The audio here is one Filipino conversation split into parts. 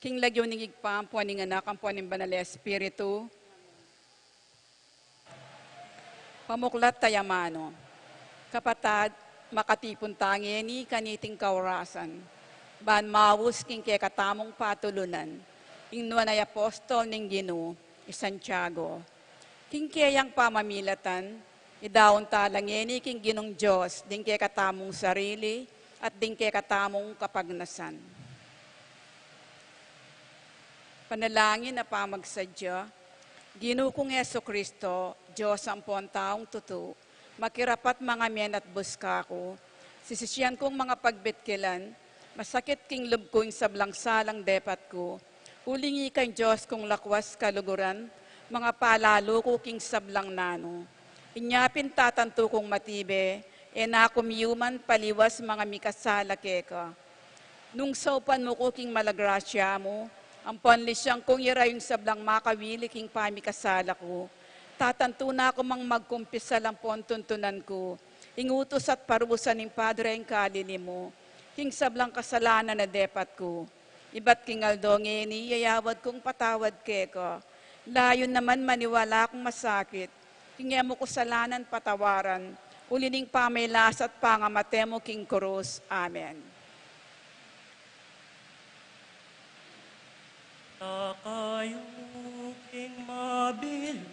King lagyo ning igpampuan ning anak ampuan ning banal Espiritu. Pamuklat tayamano. Kapatad, makatipon tangeni kaniting kaurasan. Ban mawus king kaya katamong patulunan. Ingnuan ay apostol ning Ginoo, Santiago. King kayang pamamilatan, idaon talangeni king Ginong Diyos, ding kaya katamong sarili, at ding kaya katamong kapagnasan. Panalangin na pamagsadya, Ginoo kong Jesucristo, Diyos ang puan taong tuto, makirapat mga men at buska ko, sisisyan kong mga pagbitkilan, masakit king lub ko yung sablangsalang depat ko, ulingi kay Diyos kong lakwas kaluguran, mga palalo ko king sablang nano. Inyapin tatanto kong matibe, kumiyuman paliwas mga mikasala keka. Nung saupan mo ko king malagrasya mo, ang panlisyang kong yung sablang makawili king pamikasala ko. Tatanto na ako mang magkumpisa lang po ang tuntunan ko. Ingutos at parusan ng Padre ang kalili mo. King sablang kasalanan na depat ko. Iba't king aldonge ni yayawad kong patawad keko. Layon naman maniwala akong masakit. King mo kusalanan patawaran. Ulining pamilas at pangamate mo king krus. Amen. Kayo king mabilo,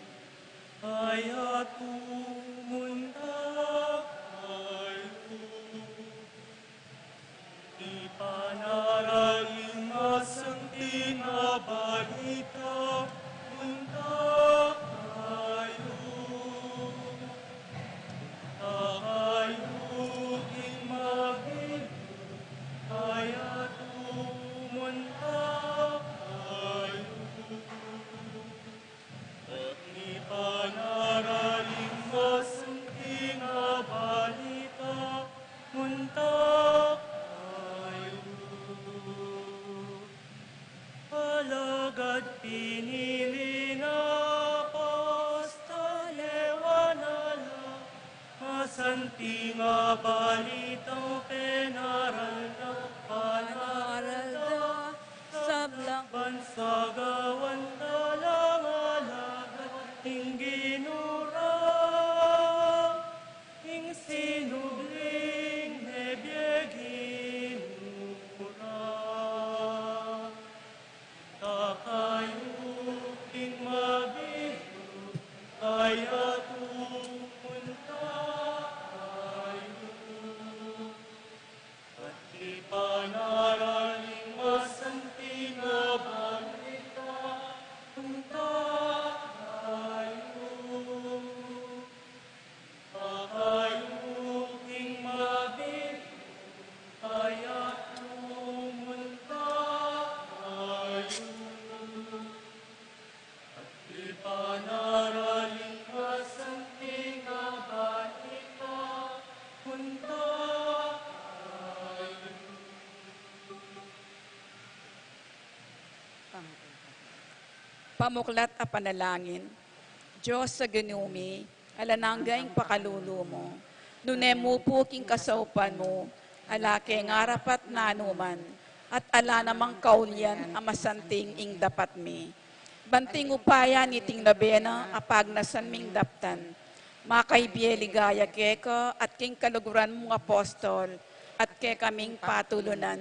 kaya pumunta kayo. Ipanaraling masanti na balita, punta kayo. Kayo king mabilo, kaya pumunta panaraling masanti na balita, munta kayo. Alagad pinili na apostol ewanala, masanti nga balitang penaral na panaral na, sablang bansagawan talangalan. Ipanaraling masanting nga balita, punta Pamuklat a panalangin. Diyos sa ganumi, alananggay pakalulo mo. Nunemu po king kasaupan mo, alake ngarapat nanuman, at ala namang kaulyan amasanting ing dapat mi. Banting upaya ni ting nabena apagnasan ming daptan. Makaibiye ligaya keka at king kaluguran mong apostol, at ke kaming patulunan.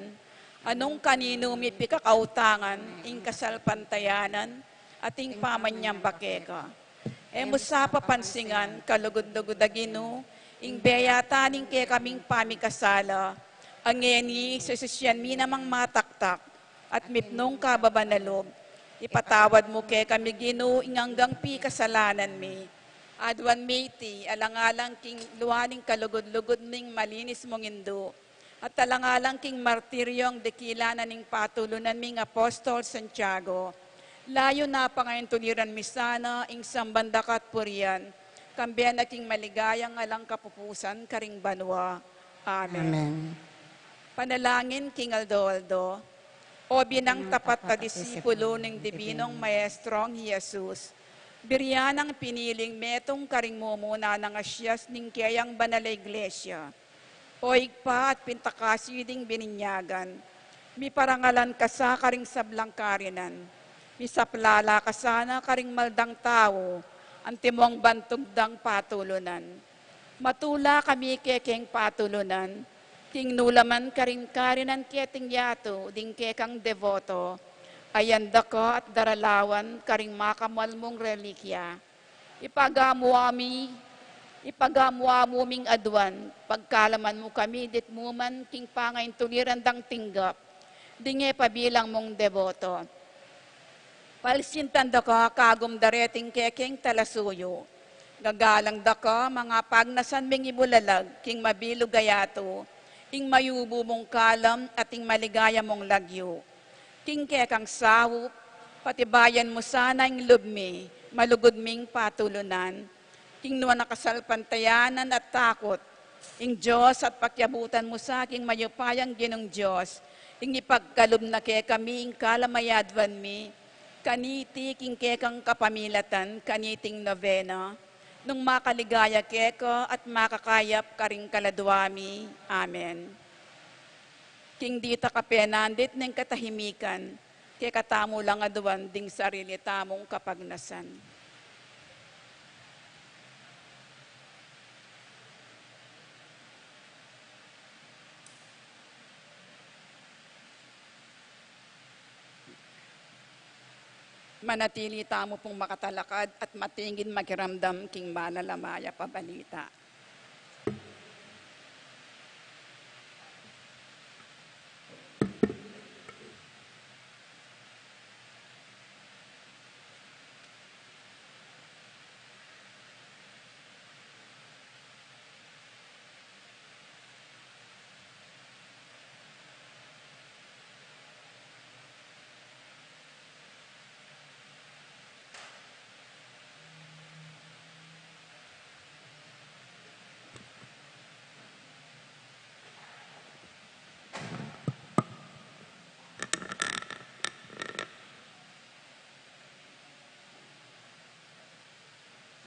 Anong kanino mi pikakautangan, ing kasalpantayanan, ating pamanyang bakeka. E musapa pansingan, kalugod-lugod-agino, ing beyataning ke kaming pamikasala, ang ngeni sasasyan mi namang mataktak, at mipnong kababanalog, ipatawad mo ke kami gino, ing hanggang pi kasalanan mi. Adwan miti, alangalang king luwaning kalugod-lugod ning malinis mong indo, at alangalang king martiryong dekilanan ning patulunan ming Apostol Santiago, layo na pangayon tuliran misana, ing sambandakat purian, kambiyan aking maligayang alang kapupusan, karing banwa. Amen. Amen. Panalangin, King Aldo, o binang tapat na disipulo ng Dibinong Maestrong Jesus, biryan ang piniling metong karing mumuna ng asyas ning kayang banal na iglesia, o igpa at pintakasi ding bininyagan, mi parangalan ka sa karing sablang karinan, misaplala ka sana karing maldang tao, ang timong bantugdang patulunan. Matula kami kekeng patulunan, king nulaman karing karinan keting yato, ding kekang devoto, ayanda ko at daralawan karing makamal mong relikya. Ipagamuamuming adwan, pagkalaman mo kami, dit muman king pangain tuliran dang tinggap, dinge pabilang mong devoto. Palsintan da ka, kagum dareting kekeng talasuyo. Gagalang da ka, mga pagnasan ming ibulalag, king mabilog gayato, ing mayubo mong kalam, at ing maligaya mong lagyo. King kekang sawup, patibayan mo sana ing lubmi, malugod ming patulunan, king nuwa nakasalpantayanan at takot, ing Diyos at pakyabutan mo sa aking mayupayang ginong Diyos, ing ipagkalub na ke kami, ing kalamayadwan mi, kaniti king kekang kapamilatan, kaniting novena, nung makaligaya keka at makakayap karing kaladwami. Amen. King dita kapenandit ng katahimikan, kekatamo lang aduan ding sarili tamong kapagnasan. Manatili tamo pong makatalakad at matingin makiramdam king manalamaya pabalita.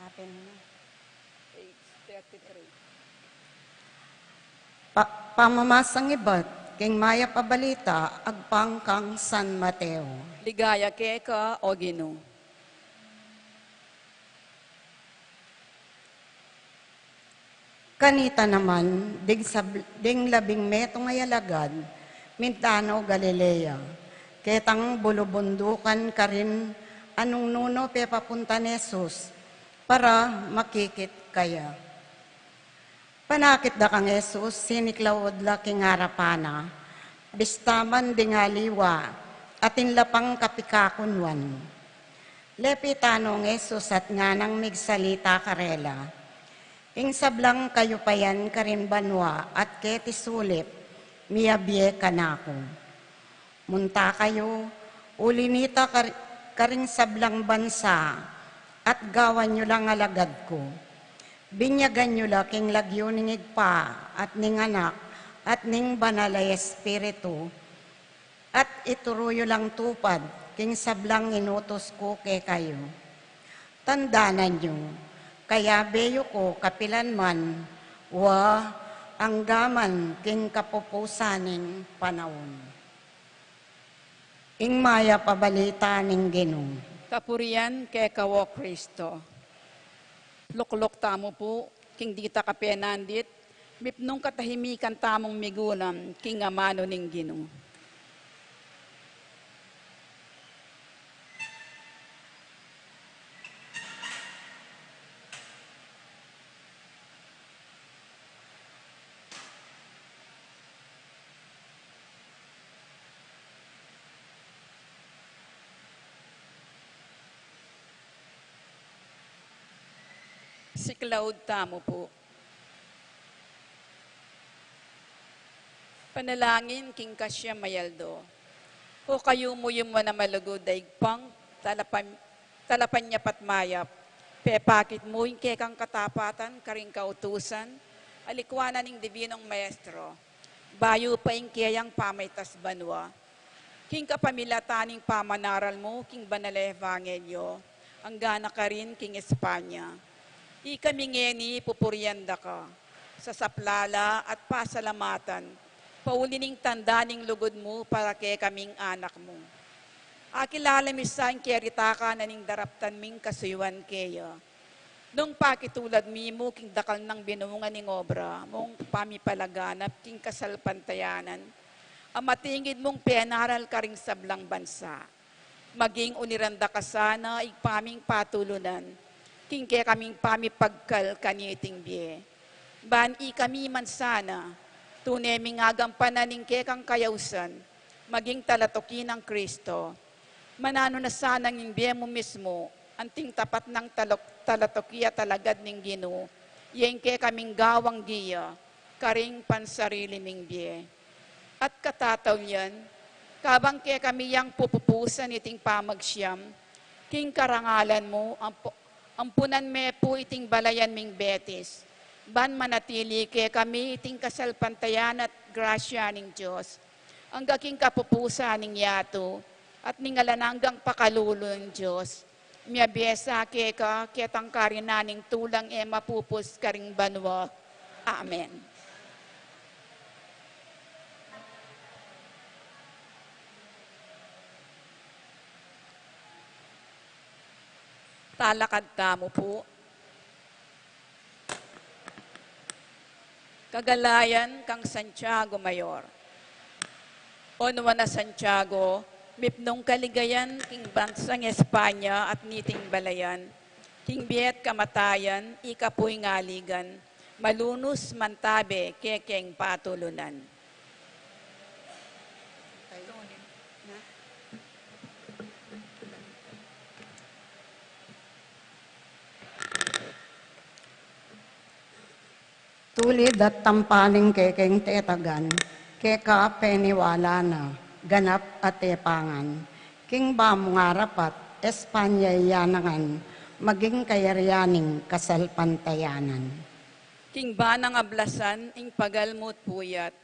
Atin na. Page 33. Pamamasang ibat, king maya pabalita, agpang kang San Mateo. Ligaya keka o Ginoo. Kanita naman, ding labing metong ayalagad, Mintano, Galilea. Ketang bulubundukan ka rin, anong nuno pe papunta ni Jesus, para makikit kaya. Panakit da kang Jesus, siniklawod la king harapana, bistaman dingaliwa, atin lapang kapikakunwan. Lepitanong Jesus at nganang migsalita karela, ing sablang kayo payan karin banwa at keti sulip, miyabye kanako. Munta kayo, ulinita karing sablang bansa, at gawan nyo lang alagad ko. Binyagan nyo lang king lagyo ning igpa at ning anak at ning banalay espiritu at ituruyo lang tupad king sablang inutos ko kay kayo. Tandanan nyo, kaya beyo ko kapilanman, ang gaman king kapupusaning panahon. Ing maya pabalita ning Ginoo. Kapurian kay kawo Kristo. Luklok tamo po, king dita kapenandit, mipnong katahimikan tamong migulam, king amano ning Ginoo. Si Cloud tamo po. Panalangin king Kasya Mayaldo. O kayo mo yung na malugod daigpang, talapan niya patmayap. Pepakit mo yung kekang katapatan, karing kautusan, alikwanan ng Dibinong Maestro. Bayo pa yung kayang pamaytas banwa. King kapamilataning pamanaral mo, king banal evangelyo, ang gana ka rin king Espanya. Ikami ngeni pupurianda ka, sa saplala at pasalamatan, paulining tandaning lugod mo para kay kaming anak mo. Akilala misaing kerita ka na ning daraptan ming kasuywan kaya. Nung pakitulad mi mo king dakal ng binungan ning obra, mong pamipalaganap king kasalpantayanan, amatingid mong penaral ka ring sablang bansa. Maging uniranda ka sana, igpaming patulunan, king kaya kaming pamipagkal kaniting biye. Ban kami man sana, tuneming agampanan ning kekang kayausan, maging talatokin ng Kristo. Manano na sana ng biye mo mismo, anting tapat ng talatokiya talagad ning Ginoo, yung kaya kaming gawang giya, karing pansarili ning biye. At katataw yan, kabang kaya kami yang pupupusan iting pamagsyam, king karangalan mo, ampunan me po iting balayan ming betis. Ban manatili kaya kami iting kasalpantayan at grasya ning Diyos. Ang gaking kapupusa ning yato at ningalananggang pakalulo ng Diyos. Miyabiesa kaya ka kitang karinaning tulang mapupus karing banwa. Amen. Talakad tamo po. Kagalayan kang Santiago Mayor. Onwa na Santiago, mipnong kaligayan king bansang Espanya at niting balayan, king biet kamatayan, ikapoy ngaligan, malunus mantabe kekeng patulunan. Tulid at tampaling kekeng tetagan, keka peniwala na, ganap at tepangan. King bam ngarapat, Espanya yanangan, maging kayaryaning kasalpantayanan. King banang ablasan, ing pagalmut puyat,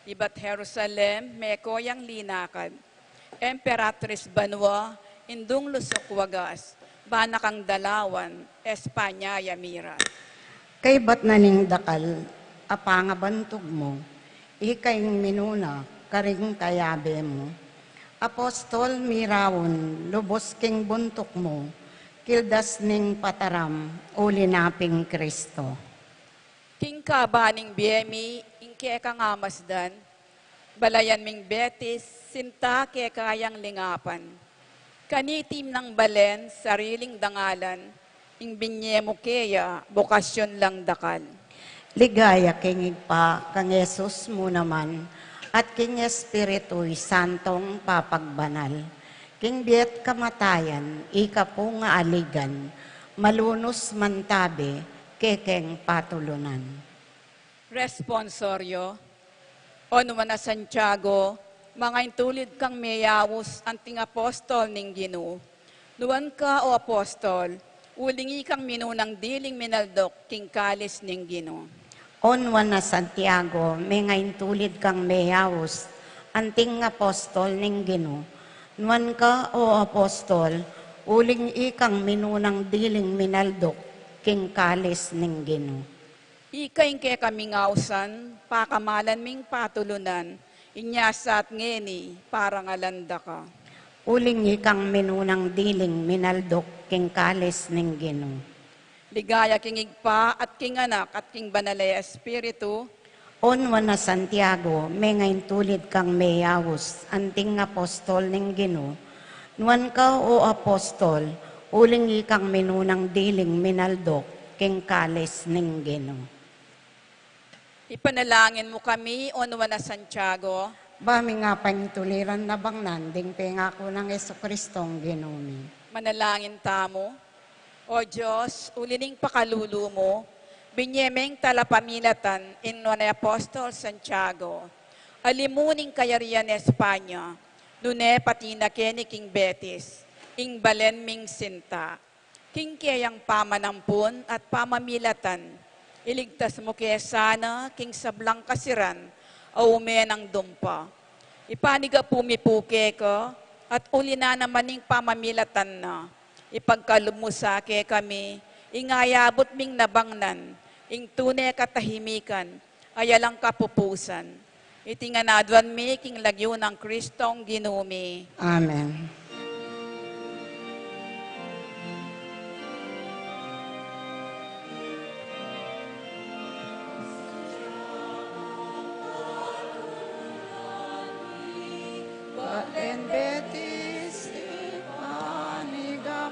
ibat Jerusalem, mekoyang linakad. Emperatrice Banwa, indung lusok wagas, banakang dalawan, Espanya yamira. Kay ba't naning dakal, apangabantog mo, ikaing minuna, karing kayabe mo. Apostol mirawon, lubos king buntok mo, kildas ning pataram, ulinaping Kristo. King kabaning biyemi, ing keka ngamasdan, balayan ming betis, sinta kekayang lingapan. Kanitim ng balen, sariling dangalan, ing binyemo keya, bokasyon lang dakal. Ligaya kingig pa, kang Yesus mo naman, at king Espiritu'y santong papagbanal. King biet kamatayan, ika po nga aligan, malunos mantabe, kekeng patulunan. Responsoryo, onwa na Santiago, mga intulid kang mayawos anting apostol ning Ginoo. Nuwan ka o apostol, Ulingi kang minunang diling minaldok, king kalis ning Ginoo. Onwan na Santiago, may ngayon tulid kang mayawos, anting apostol ning Ginoo. Nuan ka o apostol, uling ikang minunang diling minaldok, king kalis ning Ginoo. Ikain kay kaming ngausan, pakamalan ming patulunan, inyasa at ngeni, parang alanda ka. Uling ikang minunang diling minaldok, king kalis ning Ginoo. Ligaya king igpa at king anak at king banalay espiritu, Onwan na Santiago, may ngayon tulid kang mayawos, anting apostol ning Ginoo. Nuan ka o apostol, uling ikang minunang diling minaldok, king kalis ning Ginoo. ipanalangin mo kami, onwa na Santiago, Bami nga panituliran na bang nanding pengako ng Kristong Ginoo. manalangin tamo. O Diyos, ulining pakalulu mo, binyemeng talapamilatan inno ni Apostol Santiago, alimuning kayarian Espanya, nune patina keni King Betis, ing balen ming sinta, king kayang pamanampun at pamamilatan, iligtas mo kaya sana king sablang kasiran, aume ng dumpa. Ipaniga pumipuke ko, at uli na naman ning pamamilatan na, ipagkalumusake kami, ingayabot ming nabangnan, ing tunay katahimikan, ayalang kapupusan. Itinganadwan mi king lagyo ng Kristong Ginumi. Amen. Balen Betis, ipaniga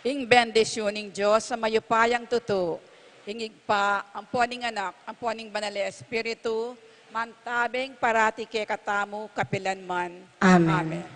Ing bendisyoning Diyos sa mayupayang tuto, hingig pa ang puaning anak, ang puaning banal na espiritu, mantabeng parati kay katamu kapilanman. Amen.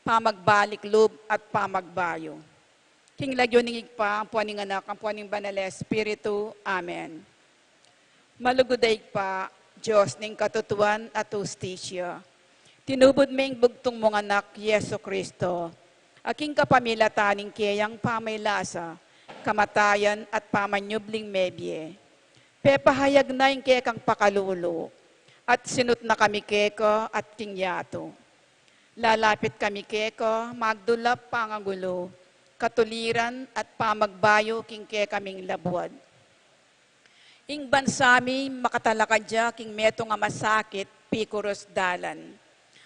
pamagbalik loob at pamagbayo. King lagyo ning igpa, ang puaning anak, ang puaning banal na Espiritu. Amen. Maluguday pa, Diyos ning katutuan at ustisya. Tinubod ming bugtong mong anak, Yeso Kristo. Aking kapamilataning kayang pamaylasa, kamatayan at pamanyubling mebye. Pepahayag na yung kekang pakalulo, at sinut na kami keko at kingyato. Lalapit kami keko, magdulap pangagulo, katuliran at pamagbayo king ke kaming labuad. Ing bansami makatalakadya king meto nga masakit, pikuros dalan.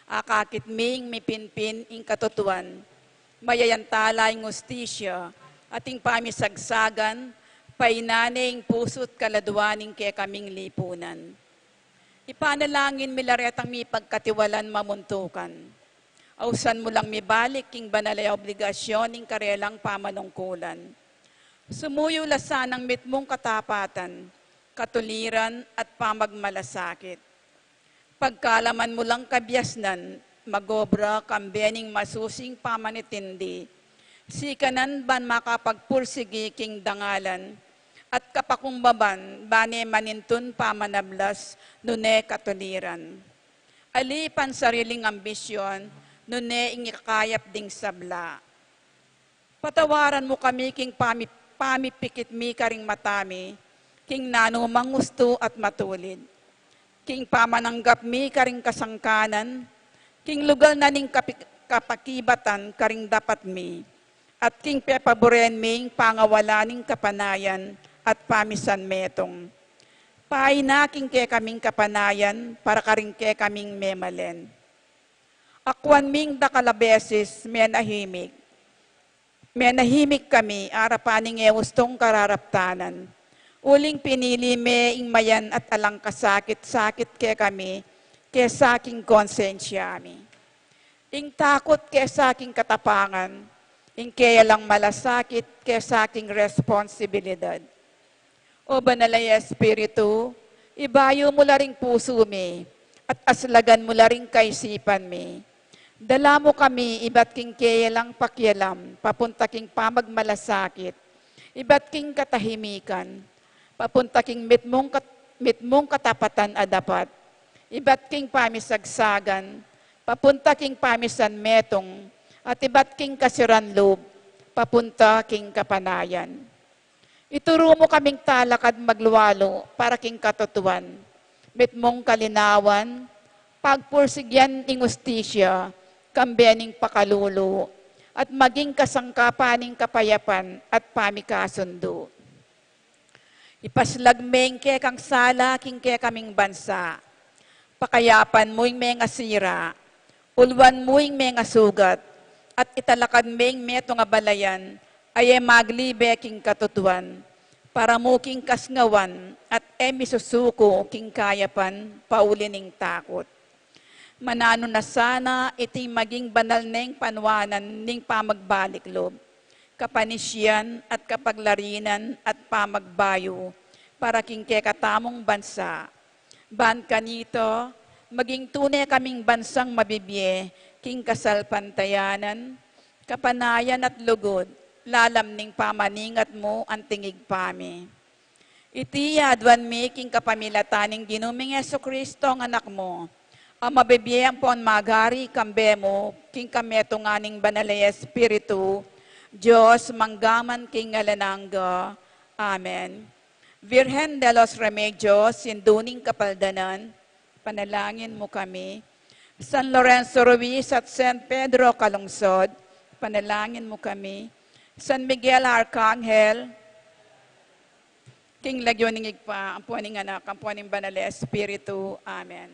Akakit ming mipinpin ing katutuan, mayayantala ing ustisya, ating pamisagsagan, painane ing puso't kaladuaning ke kaming lipunan. Ipanalangin milaretang mi pagkatiwalan mamuntukan. Ausan mo lang mibalik king banalay obligasyon ning karelang pamanungkulan. Sumuyo lasanang mitmong katapatan, katuliran at pamagmalasakit. Pagkalaman mo lang kabyasnan, magobra kambening masusing pamanitindi, sikanan ban makapagpursigi king dangalan, at kapakumbaban bane manintun pamanablas nune katuliran. Alipan sariling ambisyon, nune ingikayap ding sabla. Patawaran mo kami king pamipikit mi karing matami, king nanumang gusto at matulid. King pamananggap mi karing kasangkanan, king lugal na ning kapakibatan karing dapat mi, at king pepaboren ming pangawalaning kapanayan at pamisan metong. Paina king ke kaming kapanayan para karing ke kaming memalen. Akwan ming dakalabeses menahimik. Menahimik kami arapaning ewustong kararaptanan. Uling pinili me ing mayan at alang kasakit-sakit ke kami, ke saking konsensyami. Ing takot ke saking katapangan, ing kaya lang malasakit ke saking responsibilidad. O banalay Espiritu, ibayo mo laring puso mi, at aslagan mo laring kaisipan mi. Dala mo kami, iba't king kaya lang pakyalam, papunta king pamagmalasakit, iba't king katahimikan, papunta king mitmong katapatan adapat, iba't king pamisagsagan, papunta king pamisan metong, at iba't king kasiran loob, papunta king kapanayan. Ituro mo kaming talakad magluwalo para king katutuan, mitmong kalinawan, pagpursigyan ing ustisya, kambening pakalulo, at maging kasangkapaning kapayapan at pamikasundo. Ipaslagmeng ke kang sala king ke kaming bansa, pakayapan mo'y mga sira, ulwan mo'y mga sugat, at italakad meng meto nga balayan, ay maglibe king katutuan, para mo king kasngawan, at misusuko king kayapan, paulining takot. Manano na sana iti maging banal neng panwanan ning pamagbalik loob, kapanisyan at kapaglarinan at pamagbayo para king kekatamong bansa. Ban kanito, maging tunay kaming bansang mabibye, king kasalpantayanan, kapanayan at lugod, lalam ning pamaningat mo ang tingig pami. Iti adwan mi king kapamilataning ginuming Yeso Kristo ang anak mo, ang mabibiyang pon magari kambemo, king kameto nganing banalay Espiritu, Diyos manggaman king ngalanangga. Amen. Virgen de los Remedios, sinduning kapaldanan, panalangin mo kami. San Lorenzo Ruiz at San Pedro Calungsod, panalangin mo kami. San Miguel Arcangel, king lagyo ning igpa, ang puaning anak, ang puaning banalay Espiritu. Amen.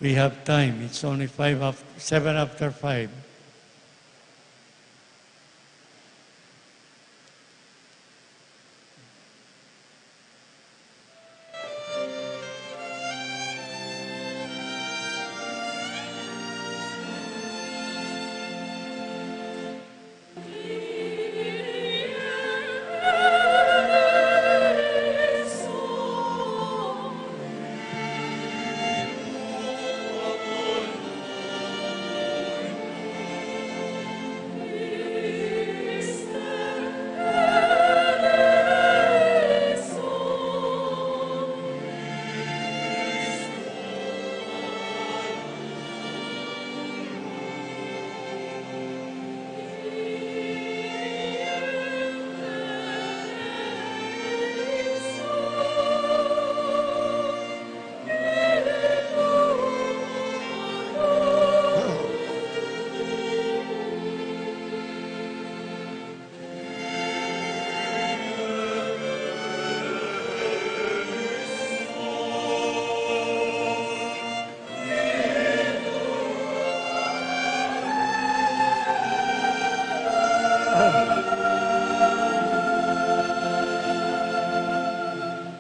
We have time. It's only 7 after 5.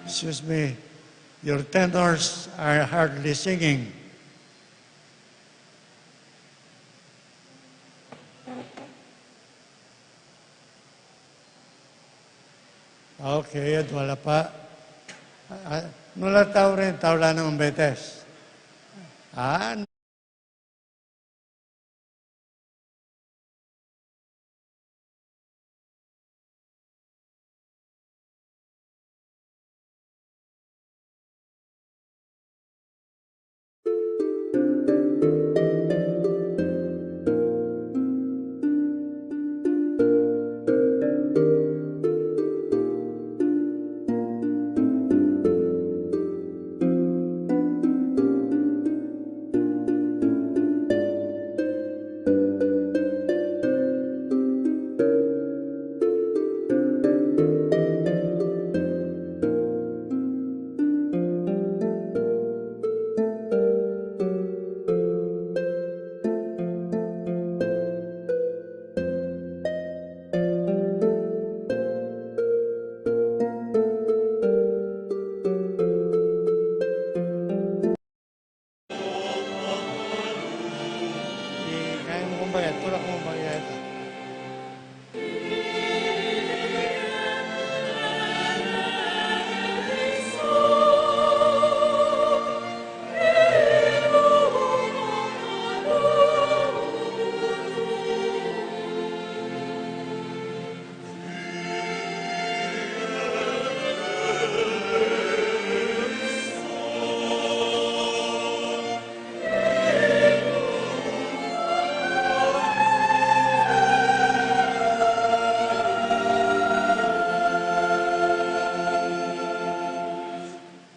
Excuse me, your tenors are hardly singing. Okay, at wala pa. Nula tao rin, tao lang ng betes. Kaya mo kong bayad, tulak mo bayad.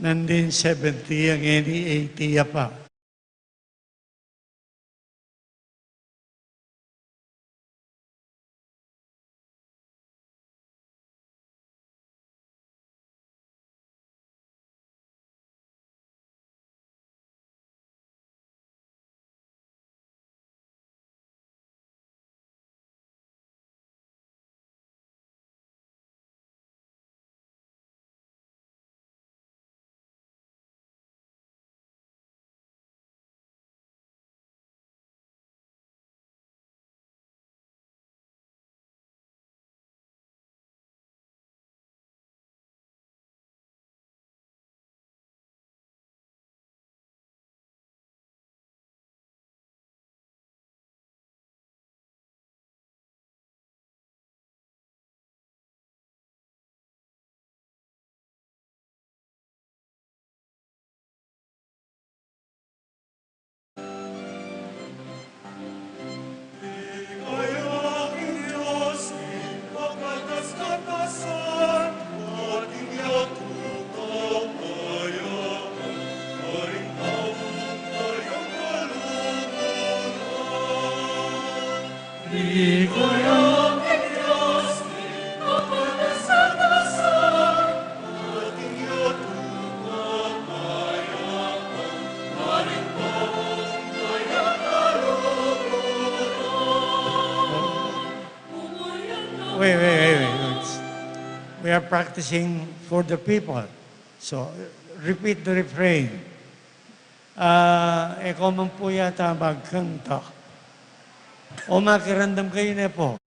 Nandin 70 ang any 80 pa. Marin po wait. We are practicing for the people. So, repeat the refrain. Ikaw man po yata magkanta. O makirandam kayo na po.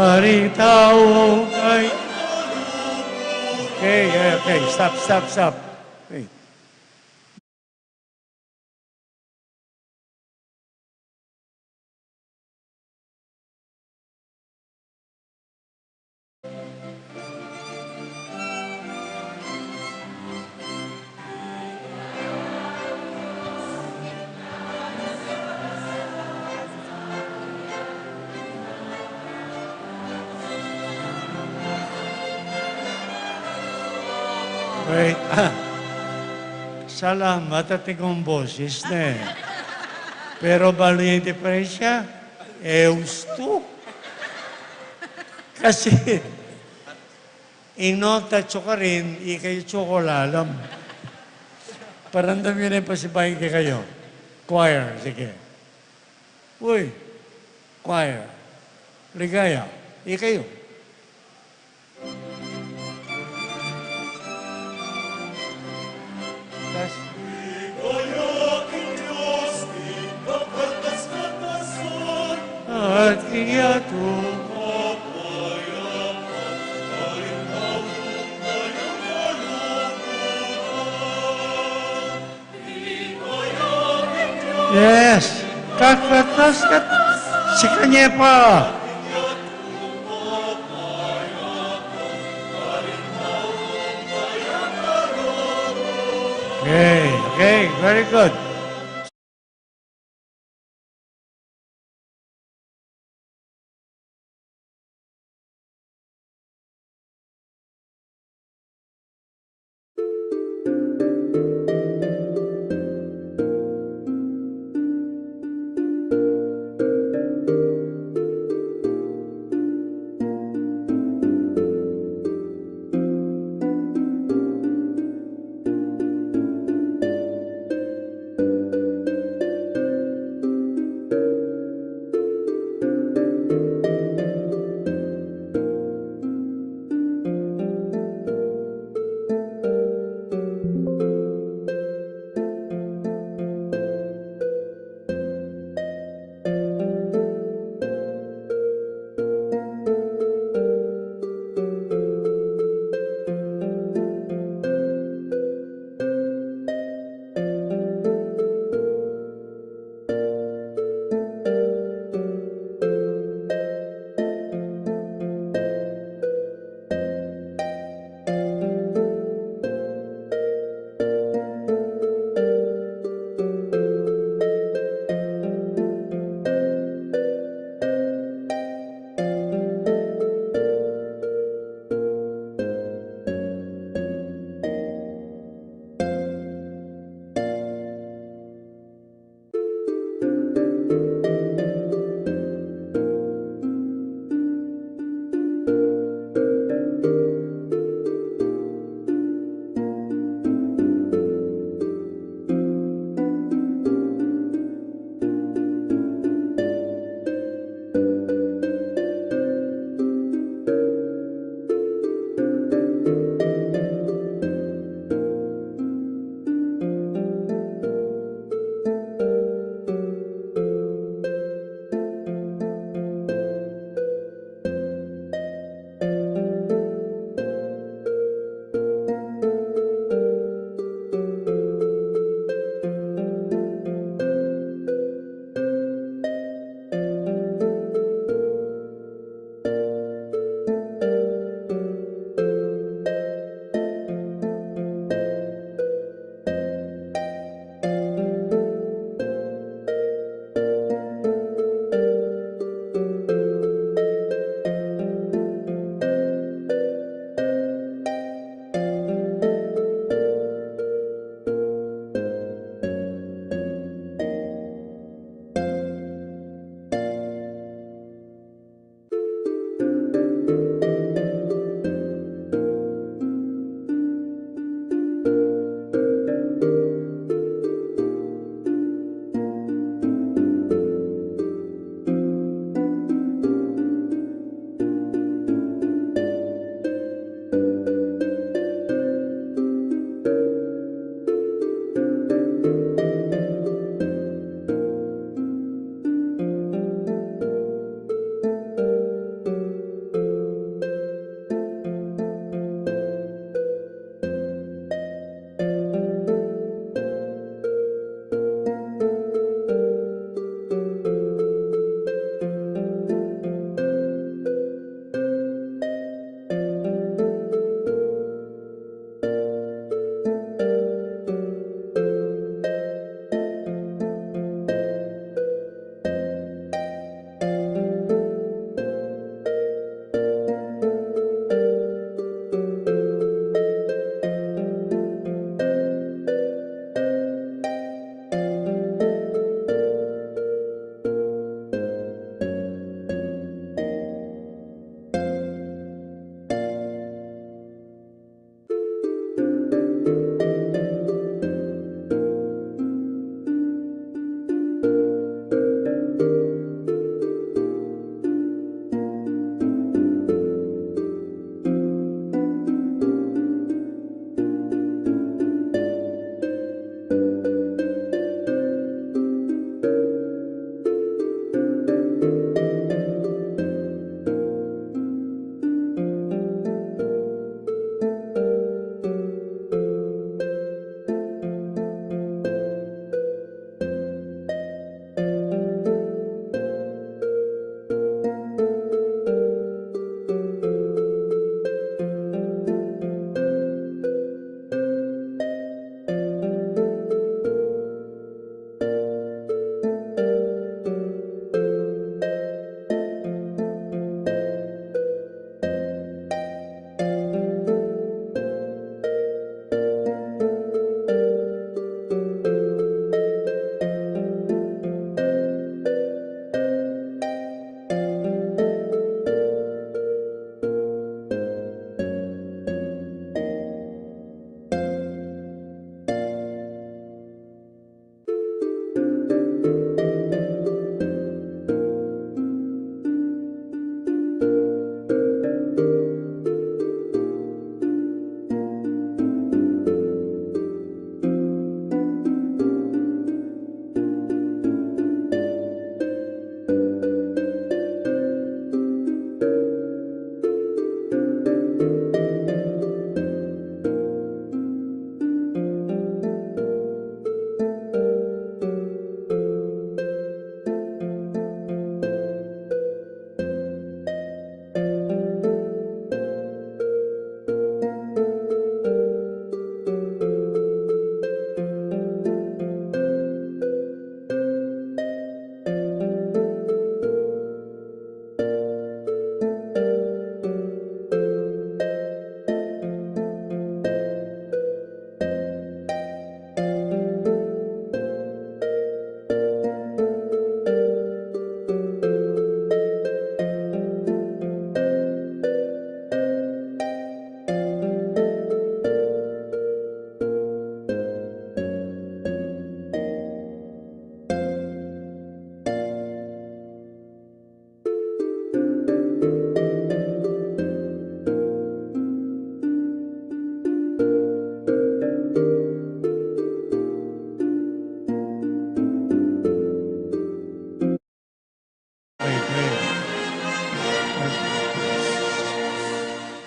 Karitaw kay... Okay. Stop. Wait. Wait. Salamat at ikong boses na eh. Pero bali yung diferensya, eusto. Kasi, inota tsukarin, ikay tsukolalam. Parandam yun yung pasibahin kayo. Choir, sige. Uy, choir. Ligaya, ikayo. Tas, at kiyato. Yes, kakwatas kat si kanya pa. Okay, very good.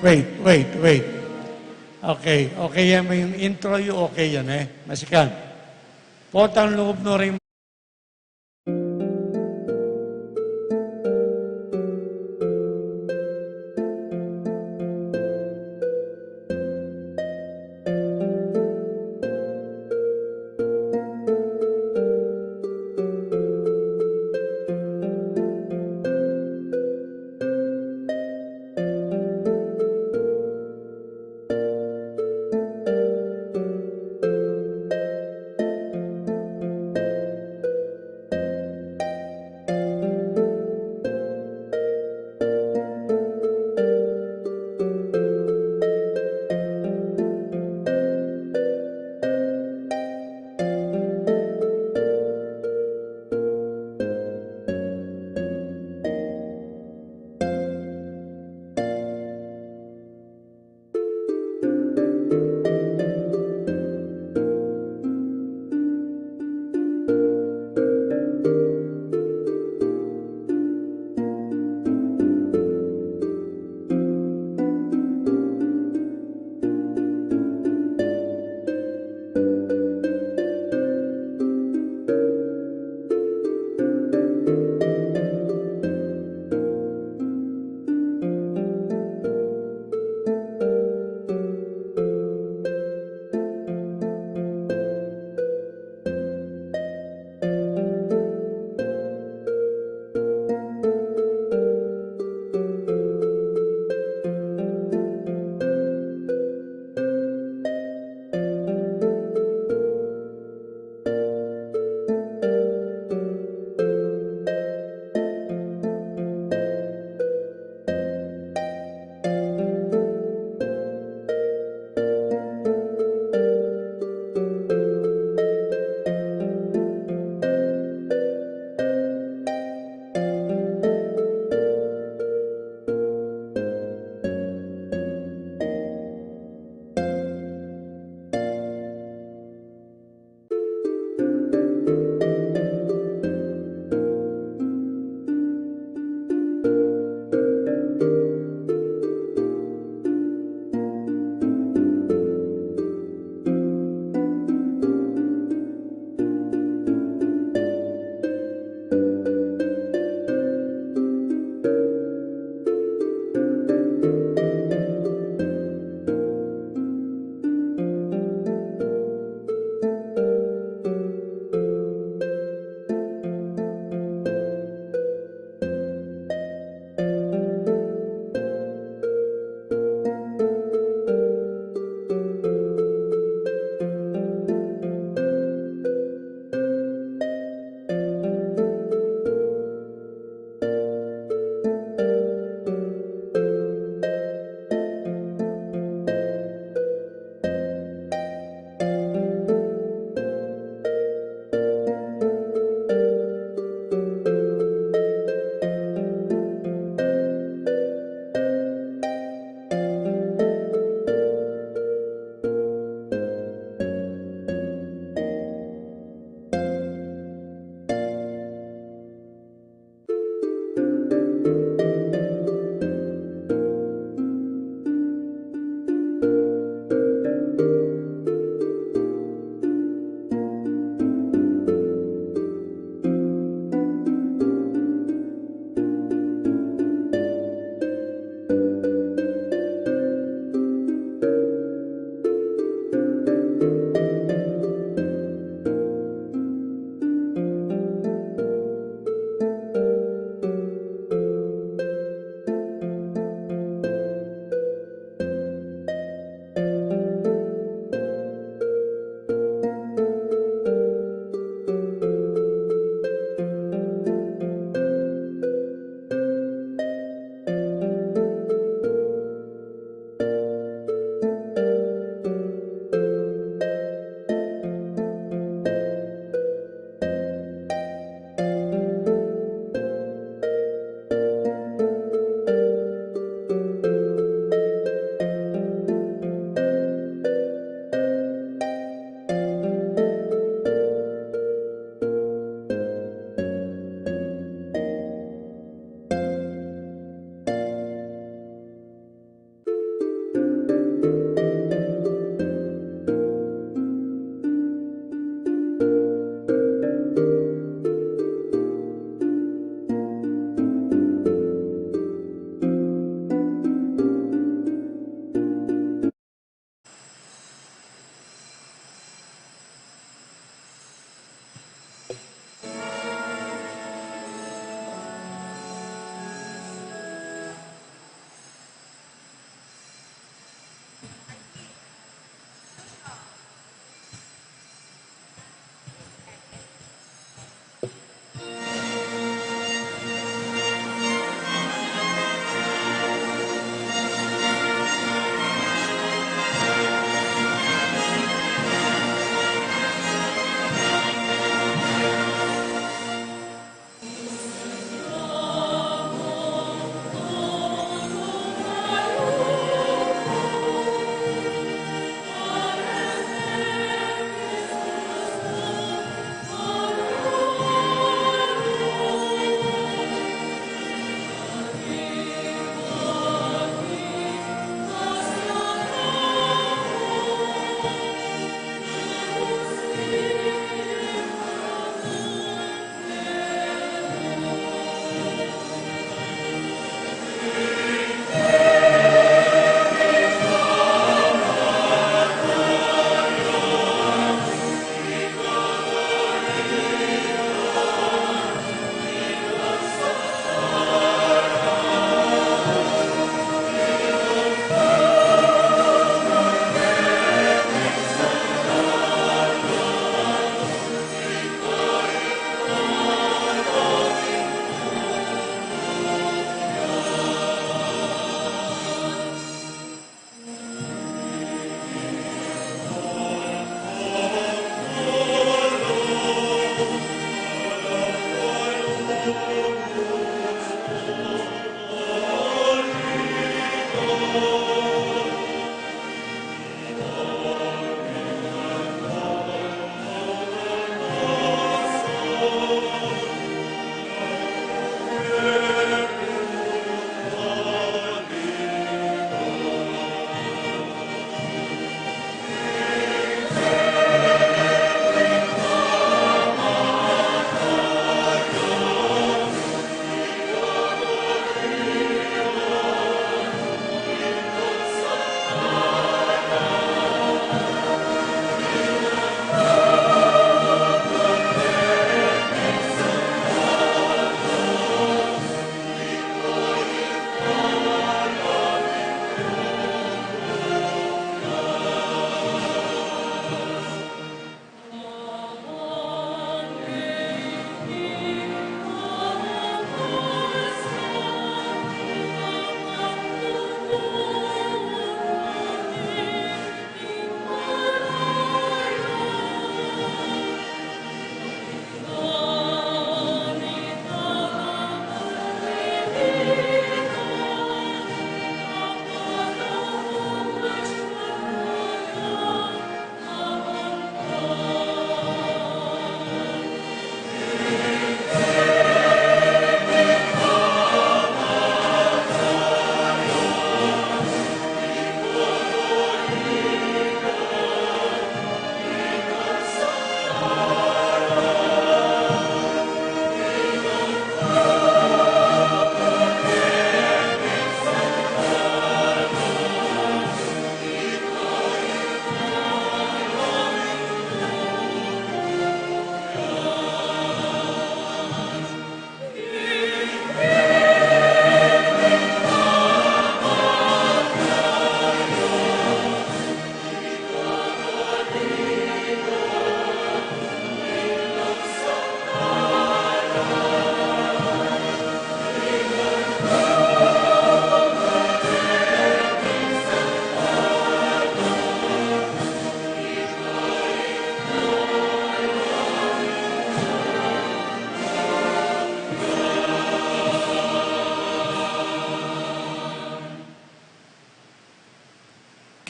Wait. Okay yan mo yung intro yung okay yan Masikan. Potang loob no rin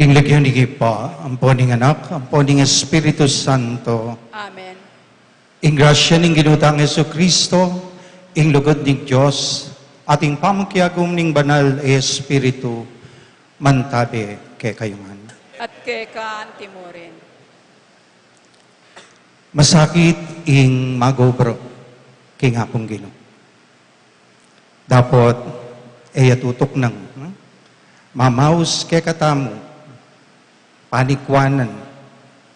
King Legion pa, ang poning anak, ang poning Espiritu Santo, Amen. ing grasya ning ginutang Yesu Kristo, ing lugod ning Diyos, ating pamangkiagom ning banal e Espiritu, mantabi kay kayungan. At kay kaan timurin. Masakit ing magobro, king hapong Gino. Dapat ay atutok ng mamaus kay katamu, panikwanan,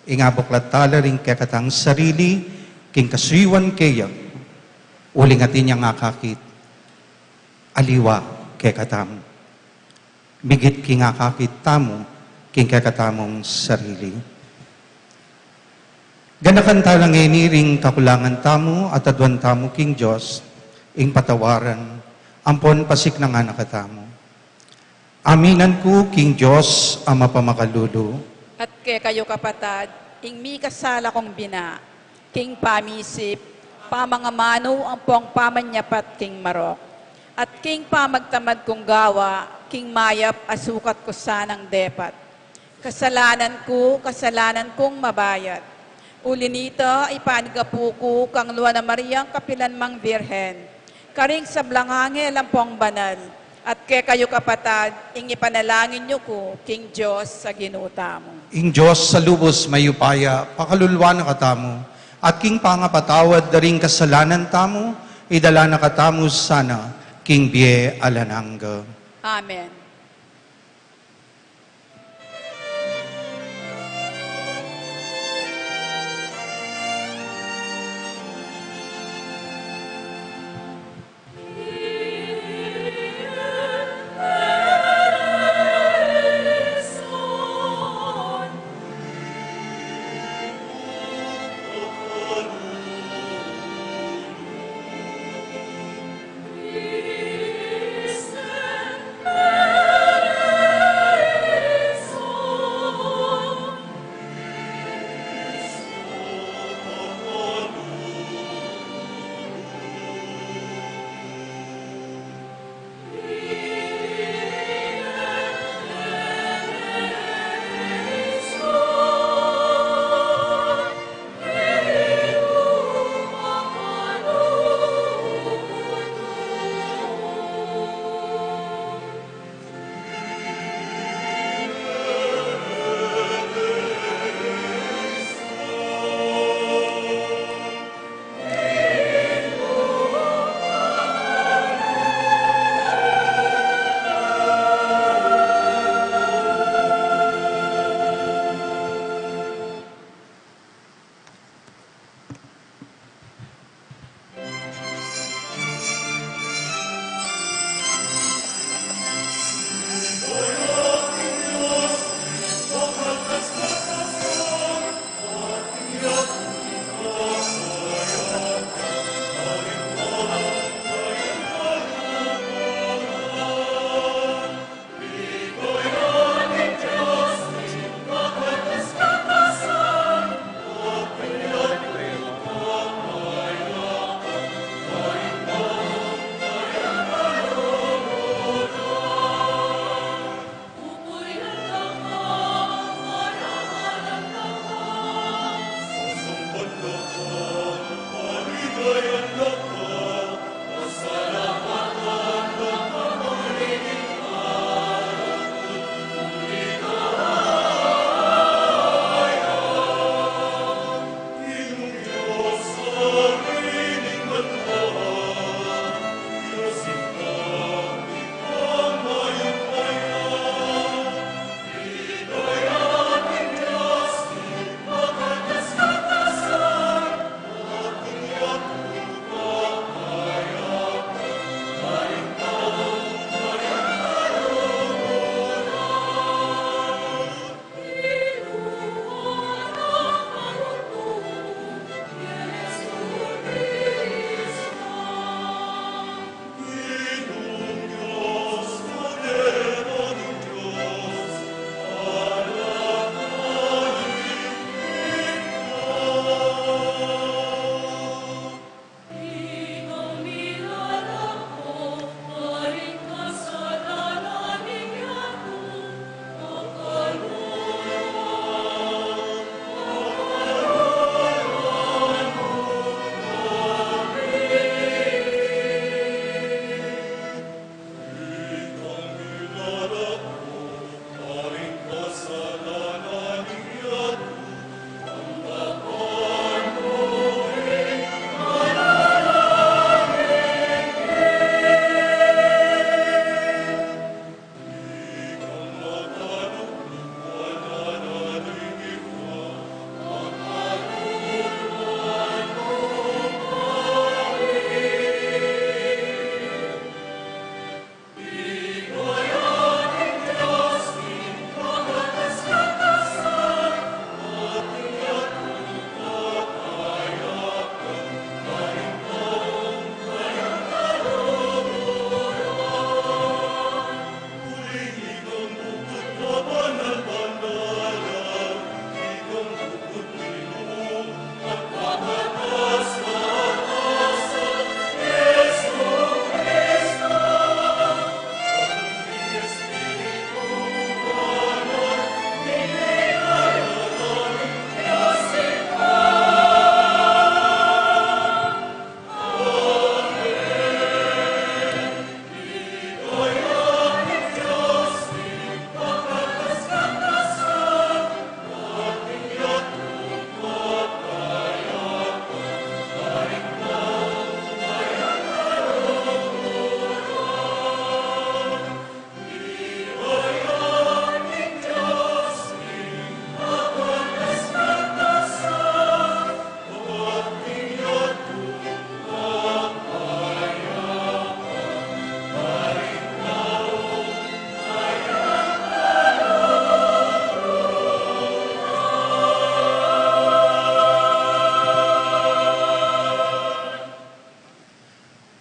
ingaboklat tala rin kay katang sarili, king kasuiwan kaya, uling atin niyang akakit, aliwa kay katamu. Migit king akakit tamu, king kay katamong sarili. Ganakan talang iniring kakulangan tamo at adwan tamo king Diyos, ing patawaran, ampon pasik na nga nakatamo. Aminan ko king Diyos, ama pamakalulo, At kay kayo kapatad, ing mi kasala kong bina, king pamisip, pamangamano ang pong pamanyapat king marok. At king pamagtamad kong gawa, king mayap asukat ko sanang depat. Kasalanan kong mabayat. Uli nito, ipanigapu ko kang luwa na Mariang kapilan mang Birhen. Karing sa blangangel ang pong banal. At kay kayo kapatad, ing ipanalangin niyo ko, king Diyos sa ginuta mo. ing Diyos sa lubos mayupaya, pakalulwa na katamo, at king pangapatawad daring kasalanan tamo, idala na katamo sana, king bie alanangga. Amen. Christ,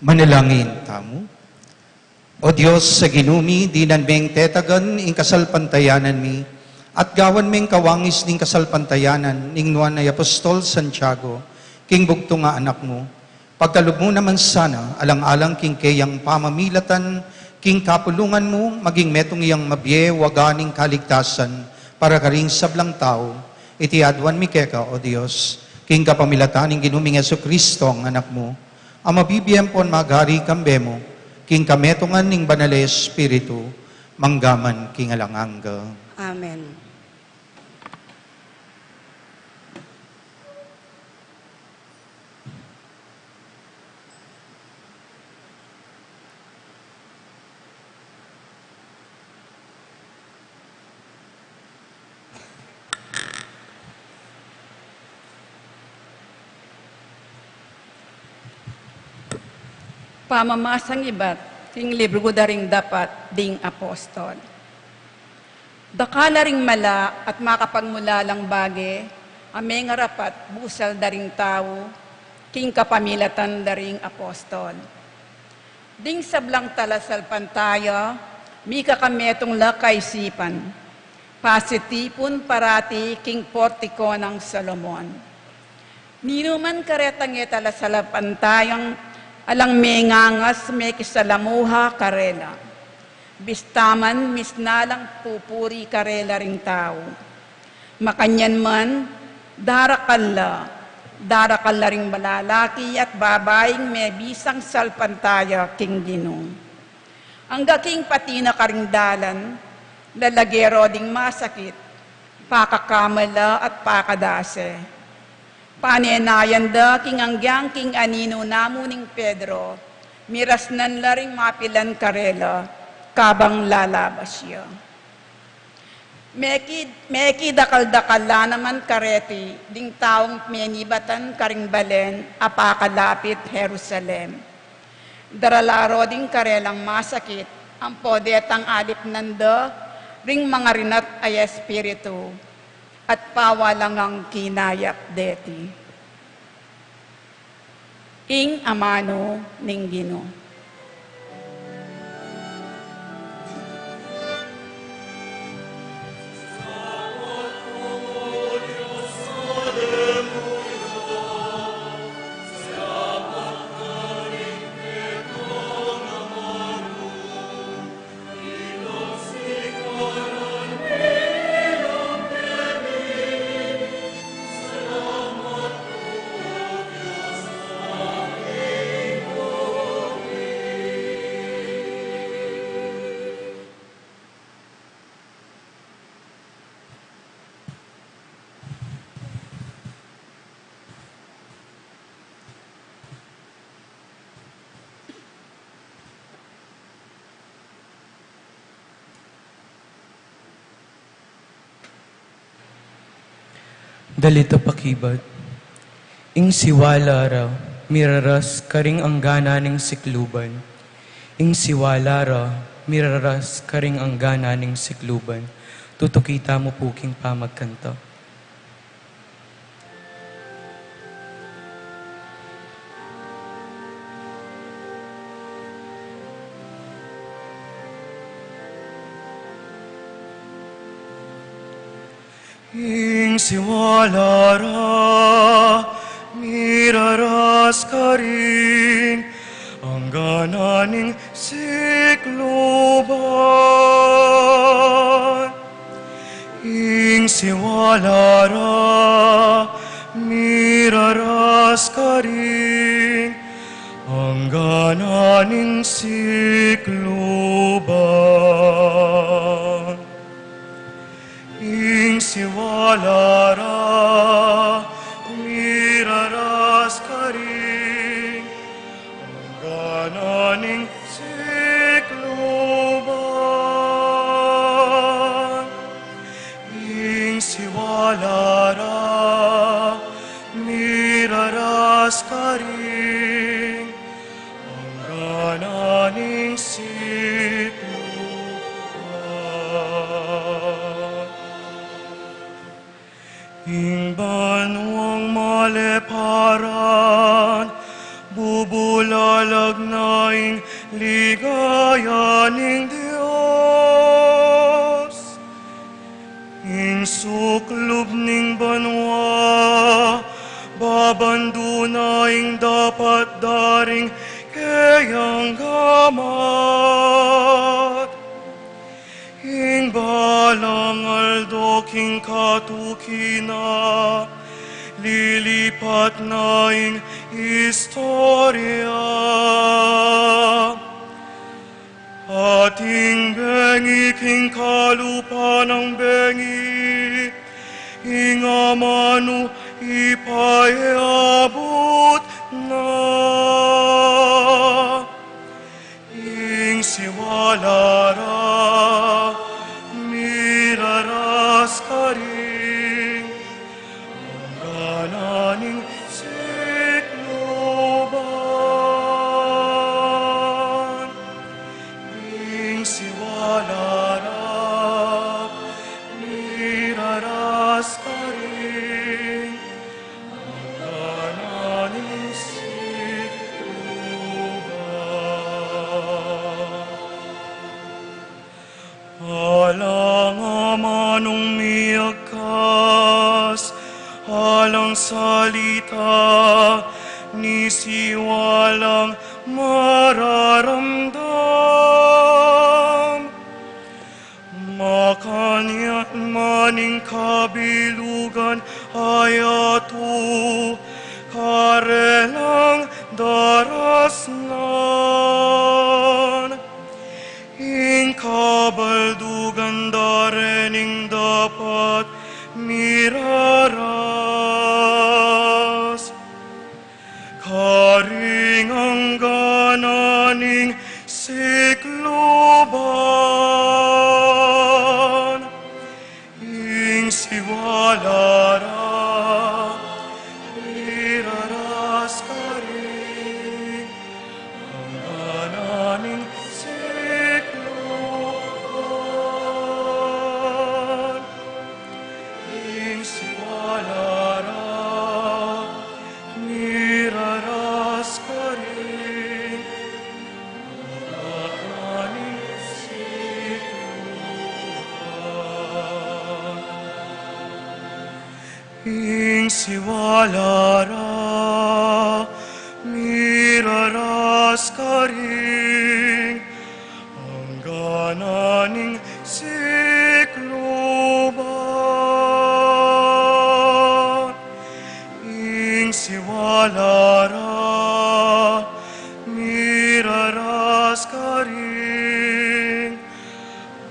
Manalangin tamo. O Diyos, sa ginumi, di nanmeng tetagan, ing kasalpantayanan mi, at gawan meng kawangis ning kasalpantayanan, ning nuan ay Apostol Santiago, king bugto nga anak mo, pagkalog mo naman sana, alang-alang king kayang pamamilatan, king kapulungan mo, maging metong iyang mabye, waganing kaligtasan, para karing sablang tao, iti adwan mi keka, o Diyos, king kapamilatan, ing ginuming Jesucristo ang anak mo, ang mabibiyempon magari kambe mo, king kametongan ning banal Espiritu, manggaman king alangangga. Amen. Pamamasang ibat, king libro ko daring dapat ding apostol. Dakala ring mala at makapagmula lang bage, ameng rapat busal daring tao, king kapamilatan daring apostol. Ding sablang talasal pantaya, mi kakametong lakay sipan, pasitipon parati king portiko ng Solomon. Ninuman karetang talasal pantayang alang mengangas may kisalamuha karela. Bistaman misnalang pupuri karela ring tao. Makanyan man, darakalla ring malalaki at babaeng may bisang salpantaya king ginong. Ang gaking patina karing dalan, lalagero ding masakit, pakakamala at pakadase. Panenayan da king anggyang king anino namuning Pedro, miras nan laring mapilan karela, kabang lalabas siya. Meki dakal-dakala naman kareti, ding taong menibatan karing balen, apakalapit Jerusalem. Daralaro ding karelang masakit, ang podetang alip nanda, ring mga rinat ay espiritu, at pawalang ang kinayak deti. Ing amano ning Ginoo. Dalito pakibat, ing siwala raw, miraras karing anggana ning sikluban. Ing siwala raw, miraras karing anggana ning sikluban. Tutukita mo puking pamagkanta. Ing siwalara, miraras ka rin, ang gananing sikluban. Ing siwalara, miraras ka rin, ang gananing sikluban. Ing siwalara, miraras ka rin, ang gananing sikluban. Ing siwalara, miraras ka rin, ang gananing sikluban. Ing banwang maleparan, bubulalag naing ligaya ning Dios. Ing suklob ning banwa, babandunaing dapat daring kayang gamat. Ing balangal do king katukina, lilipat naing istorya. Ating bengi king kalupa ng bengi, ing amano ipayabot na. Ing siwalara, miraras ka rin, gananing sikloban. Ing siwalara, miraras ka rin, gananing sikloban. Alang amanong miagkas, alang salita, ni siwalang mararamdam. Makanyan maning kabilugan ayatu, karelang darasnan. Ing kabaldugan darening dapat miraras, karing ang gananing sikloban. Ing siwalara, miraras ka rin, ang gananing sikloban. Ing siwalara, miraras ka rin, ang gananing sikloban. Ing siwalara, miraras ka rin, ang gananing sikloban. Ing siwalara, miraras ka rin,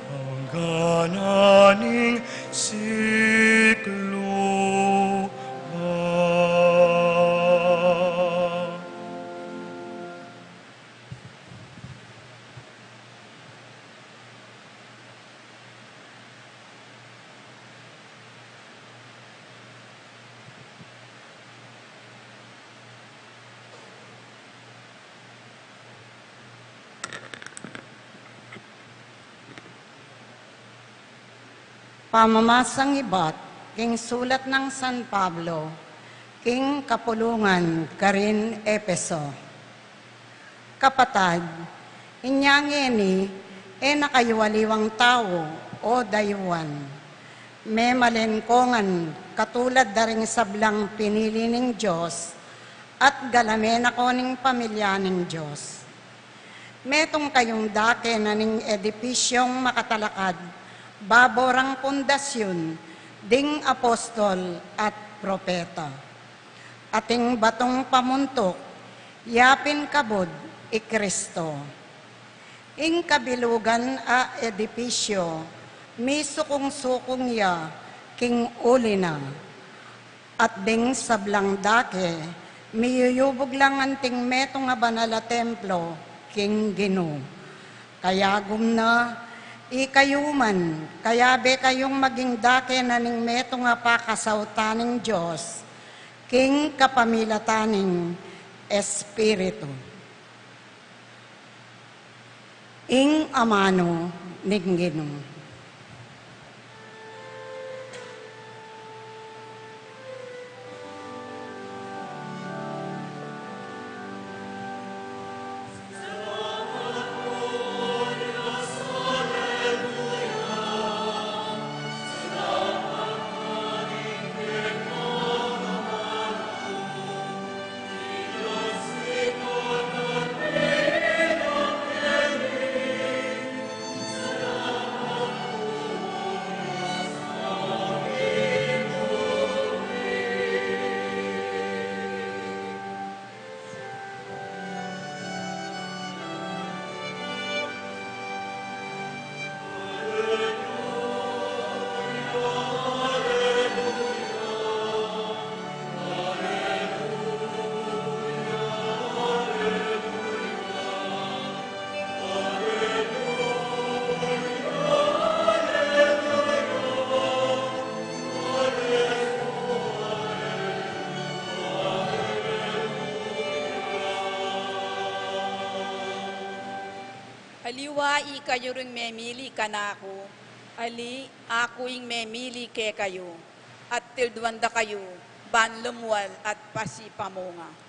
ang gananing sikloban. Pamamasang ibat, king sulat ng San Pablo, king kapulungan, Karin Epeso. Kapatad, inyangeni, nakayuwaliwang tao, o dayuan. May malenkongan, katulad daring sablang pinili ng Diyos, at galamen ako ning pamilya ng Diyos. Metong kayong dake na ning edipisyong makatalakad, baborang pundasyon, ding apostol at propeta. Ating batong pamuntok, yapin kabod, Kristo. Ing kabilugan a edipisyo, misukong-sukong ya, king uli na. At ding sablang dake, miyuyubog lang anting meto nga banala templo, king Gino. Kaya gumna, ikayuman, kaya be kayong maging dake na ning meto nga pakasawtaning Diyos, king kapamilataning Espiritu. Ing amano ning Gino. Aliwa, ikayo ring memili ka na ako. Ali, ako yung memili ke kayo. At tildwanda kayo, banlumwal at pasipamunga.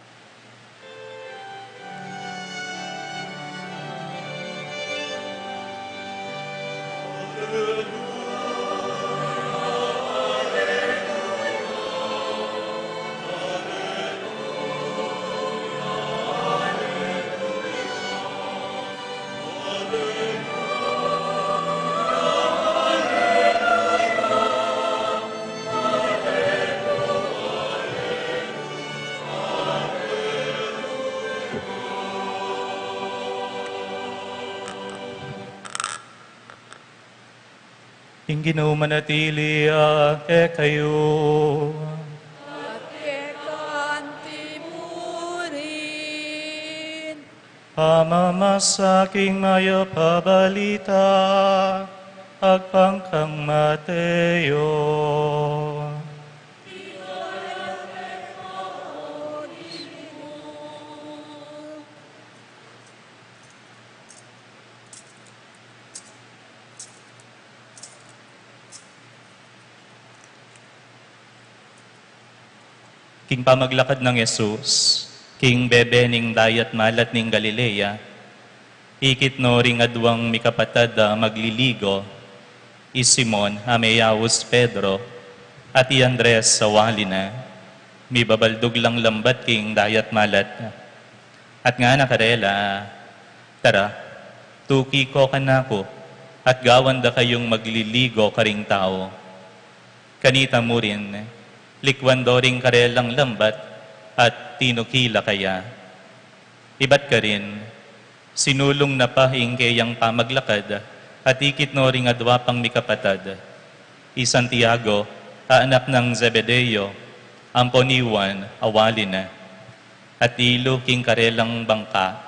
Ing ginumanatili kayo. At kekanti mo rin. Pamamasaking maya pabalita, agpangkang Mateo. King pamaglakad ng Yesus, king bebe ning dayat malat ning Galilea, ikit no ring adwang mikapatad magliligo, is Simon, Ameyawus Pedro, at i Andres sa walina, mi babaldog lang lambat king dayat malat. At nga nakarela, tara, tuki ko kanako, at gawanda kayong magliligo karing tao. Kanita mo rin, likwando ring karelang lambat at tinukila kaya. Ibat ka rin, sinulong na pahing kayang pamaglakad at ikit no ring adwa pang mikapatad. I Santiago, anak ng Zebedeo, amponiwan, awali na. At ilo king karelang bangka,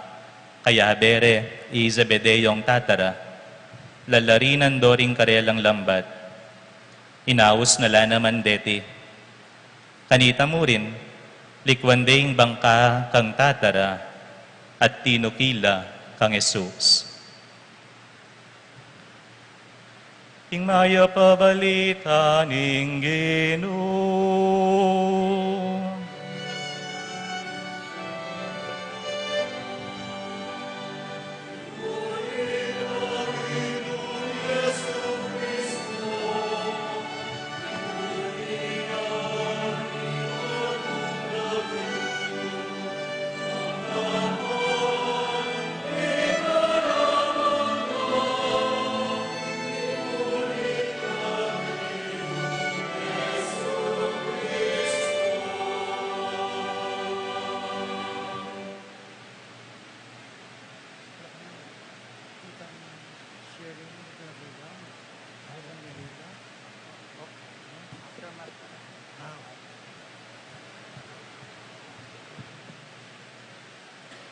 kaya bere i Zebedeong tatara, lalarinan do ring karelang lambat. Inaus na la naman deti. Kanita mo rin, likwandeng bangka kang tatara at tinukila kang Jesus. Ing maya pabalita ning Ginoo.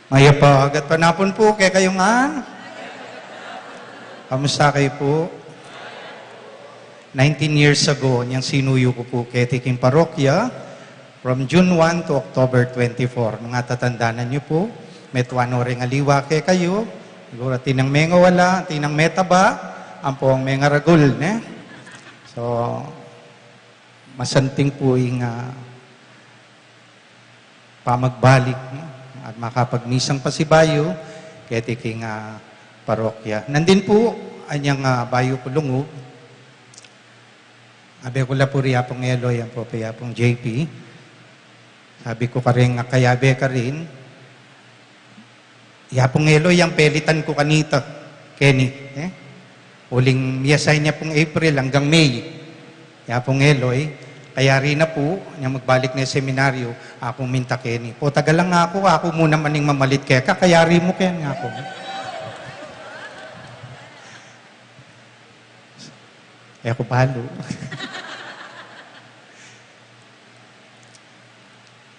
Maya pa, agat panapon po, kaya kayo nga. Kamusta kayo po? 19 years ago, niyang sinuyo ko po kay Tiking Parokya from June 1 to October 24. Mga tatandanan niyo po, may tuwano rin aliwa kay kayo. Siguro tinang menga wala, tinang metaba, ang po ang menga ragul. Ne? So, masanting po yung pamagbalik. At makapagmisang pasibayo, kaya tiking parokya. Nandin po, anyang bayo kulungo. Abe ko la po riya pong Eloy, ang po piya pong JP. Sabi ko ka rin, kayabe ka rin. Ya pong Eloy, ang pelitan ko kanita, Kenny. Uling miyasay niya pong April hanggang May. Ya pong Eloy, kaya rin na po, niya magbalik na yung seminaryo, akong minta Kenny. Po, tagal lang nga ako muna maning mamalit kaya kaya rin mo kaya nga ako. Kaya ako palo.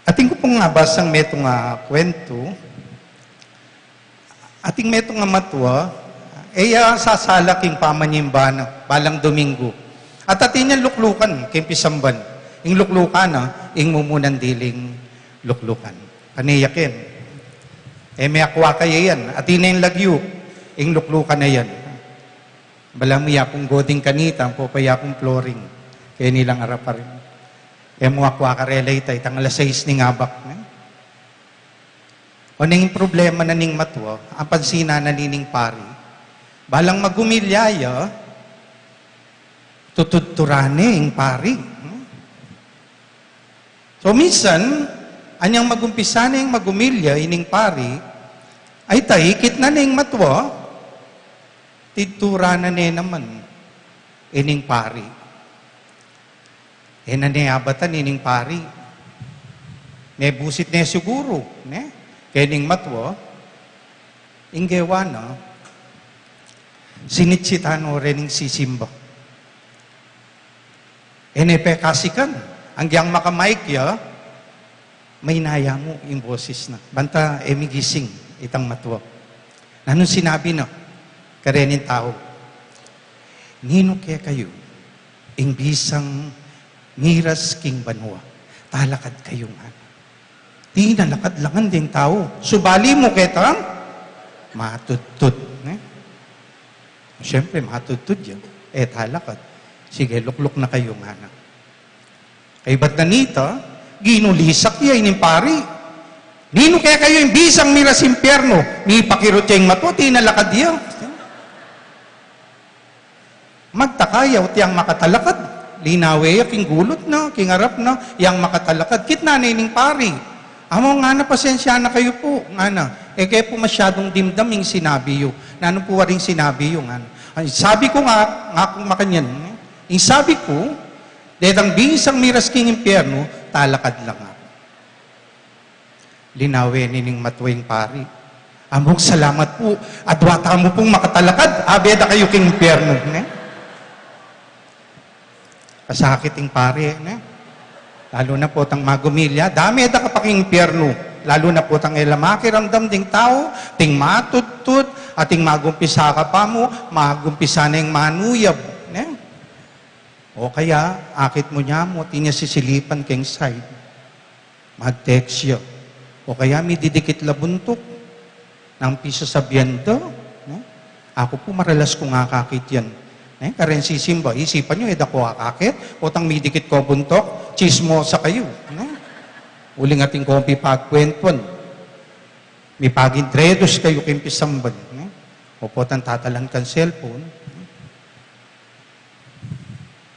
Ating ko pong basang metong kwento, ating metong matwa, sasalaking pamanyimbana, balang Domingo. At atin yan luklukan, kempisamban. Ing luklukan, ing mumunan diling luklukan. Paniyakin. May akwa kaya yan. Atin na yung lagyo. ing luklukan na yan. Bala mo yapong goding kanita, ang popaya pong flooring. Kaya nilang arap pa rin. E mga kwa karelay tayo, tang alas 6 ni ngabak. O ning problema na ning matwa, ang pansina na nining pari, balang magumilyaya, tutudturane ing pari. So minsan, anyang magumpisa na yung magumilya, ining pari, ay tahikit na ning matwa, titura na naman, ining pari. E nanayabatan ining pari. Nebusit na siguro, ne? Kening matwa, inggewa na, sinitsitano rin sisimba. Enepe kasikan, hanggang makamaik ya, may naya mo yung boses na. Banta, emigising, itang matwa. Anong sinabi na? Karenin tao. Nino kaya kayo, imbisang miras king banwa, talakad kayo nga. Di nalakad langan din tao. Subali mo ketang, matutut. Siyempre, matutut yan. Talakad. Sige, lukluk na kayo nga na. Kay ba't nanita, ginulisak yan yung pari. Nino kaya kayo yung bisang miras impyerno, ni pakirot yung matwa, di nalakad yan. Magtakayaw tiyang makatalakad. Linawe king gulot na, king harap na, yang makatalakad. Kitna na yung pari. Amo nga na, pasensya na kayo po. Nga na, kaya po masyadong dimdaming sinabi yun. Nano po waring sinabi yun. Sabi ko nga kung makanyan, yung sabi ko, detang bisang miras king impyerno, talakad lang nga. Linawe nining matwing pari. Among salamat po, adwata mo pong makatalakad, abeda kayo king impyerno. Kasakiting pari, lalo na po tang magumilya, dami da ka paking impyerno. Lalo na po tang elamaki ramdam ding tao, ting matutut, ating magumpisa ka pa mo, magumpisa na yung manuyab. O kaya, akit mo niya mo, tinya sisilipan keng side. Mag-text siya. O kaya, may didikit labuntok ng piso sa biyento. Ako po, maralas ko nga kakit yan. Karen sisimba, isipan nyo, edako kakit, o tang may dikit ko buntok, chismosa kayo. Uling ating kompi pagkwentwan. May pagintredos kayo kimpisamban. O po tang tatalan kan cellphone.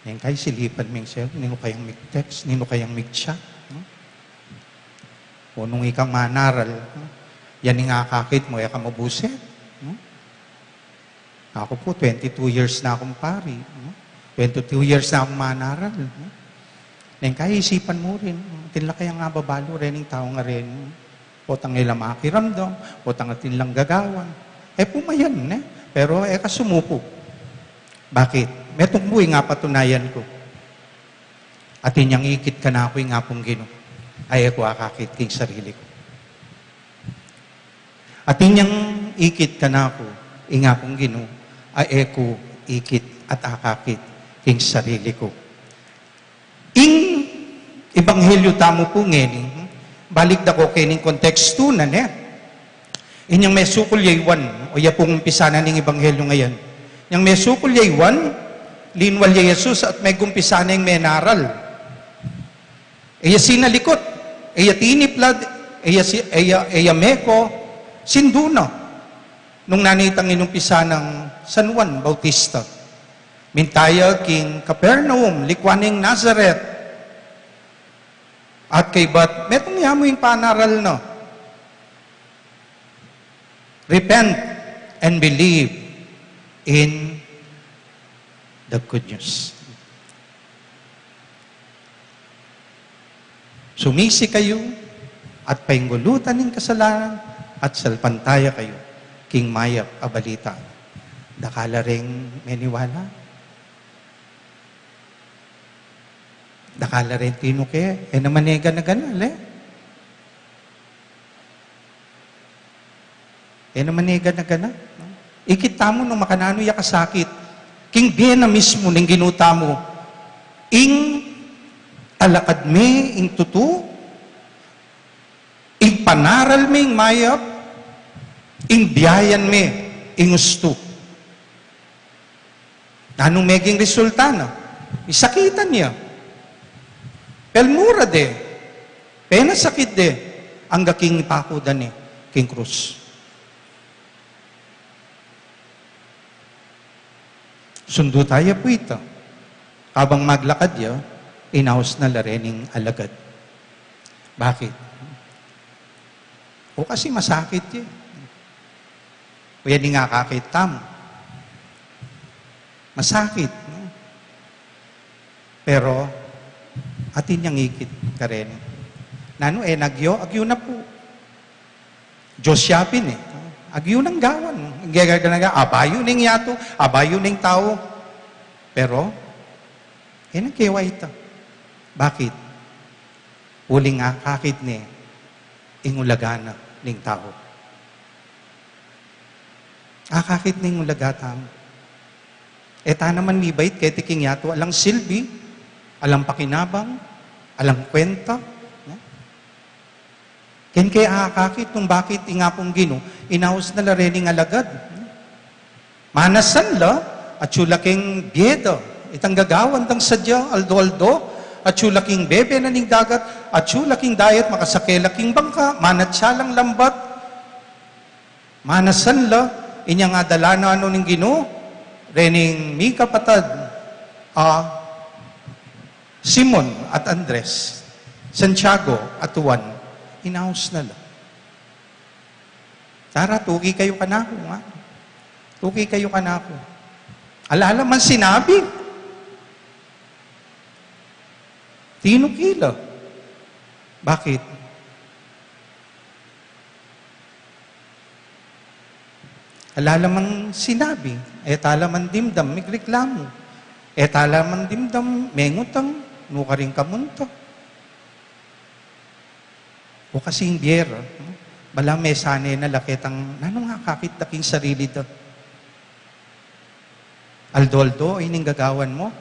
Ngayon kayo silipan ming cellphone, nino kayang mig-text, nino kayang mig-chat. O nung ikang manaral, yan yung kakakit mo, ka mabuset. Ako po, 22 years na akong pari. 22 years na akong manaral. Ngayon kaya isipan mo rin, tinla kaya nga babalo rin yung tao nga rin. O tang ila makiramdam, o tang tinlang gagawan. Pumayan, pero kasumupo. Bakit? Metong buhay nga patunayan ko. At inyang ikit ka na ako yung nga pong gino. Ay ako akakit king sarili ko. At inyang ikit ka na ako, yung nga pong gino, ay ako ikit at akakit king sarili ko. Ing ebanghelyo tamo po ngayon, balik da ko kining konteksto na inyang may sukul yaywan, o ya pong umpisa na ning ebanghelyo ngayon. Yang may sukul yaywan, linwal ya Jesus at may gumpisa na yung menaral. Eya sinalikot, eya tiniplad, eya meko, sinduna. Nung nanitang inumpisa ng San Juan Bautista. Mintaya king Capernaum, likwaning Nazareth. At kay bat, metong yamo yung panaral no. Repent and believe in the good news. Sumisi kayo at painggulutan ng kasalanan at salpantaya kayo. King Mayap abalita. Dakala ring meniwala. Dakala rin tinuke. Namanega na ganal namanega na ganal. Ikita mo nung makanano ya kasakit. King Biena mismo ning ginuta mo. Ing talakad me, ing tutu. Ing panaral me, ing mayap. Ing biyayan me. ingusto. Anong meging resulta na? Isakitan niya. Pelmura de. Pena sakit de. Ang gaking pakudan ni king krus. Sundo tayo po ito. Habang maglakad niya, inaos na larening alagad. Bakit? O kasi masakit yun. O yan nga kakita mo. Masakit. No? Pero, atin niyang ikit ka rin. Nano agyo na po. Diyos yapin eh. Agyo ng gawan. Abayo ning yato, abayo ning tao. Pero, nagkewa ito. Bakit? Uling nga kakit ni ingulagana ning tao. Kakit ni ingulagata mo. Eta naman mibait, kaya tiking yato, alang silbi, alang pakinabang, alang kwenta. Ken kaya akakit nung bakit ingapong gino, inaus na larening alagad. Manasan la, at sulaking biedo, itang gagawan tang sadya, aldo-aldo, at sulaking bebe na ning dagat, at sulaking dayat, makasakelaking bangka, manatsalang lambat. Manasan la, inyang adalana ano ning gino, rening mi kapatad, Simon at Andres, Santiago at Juan, inaus na lang. Tara, tuki kayo kanako nga. Tuki kayo kanako. Alala man sinabi. Tinukila. Bakit? Alala man sinabi. Etala man dimdam, migreklamo. Etala man dimdam, mengutang, nuka rin kamunta. O kasing biyera, bala may sanay na lakitang, nanong nga kakit taking sarili to? Aldo-aldo, ay ning gagawan mo.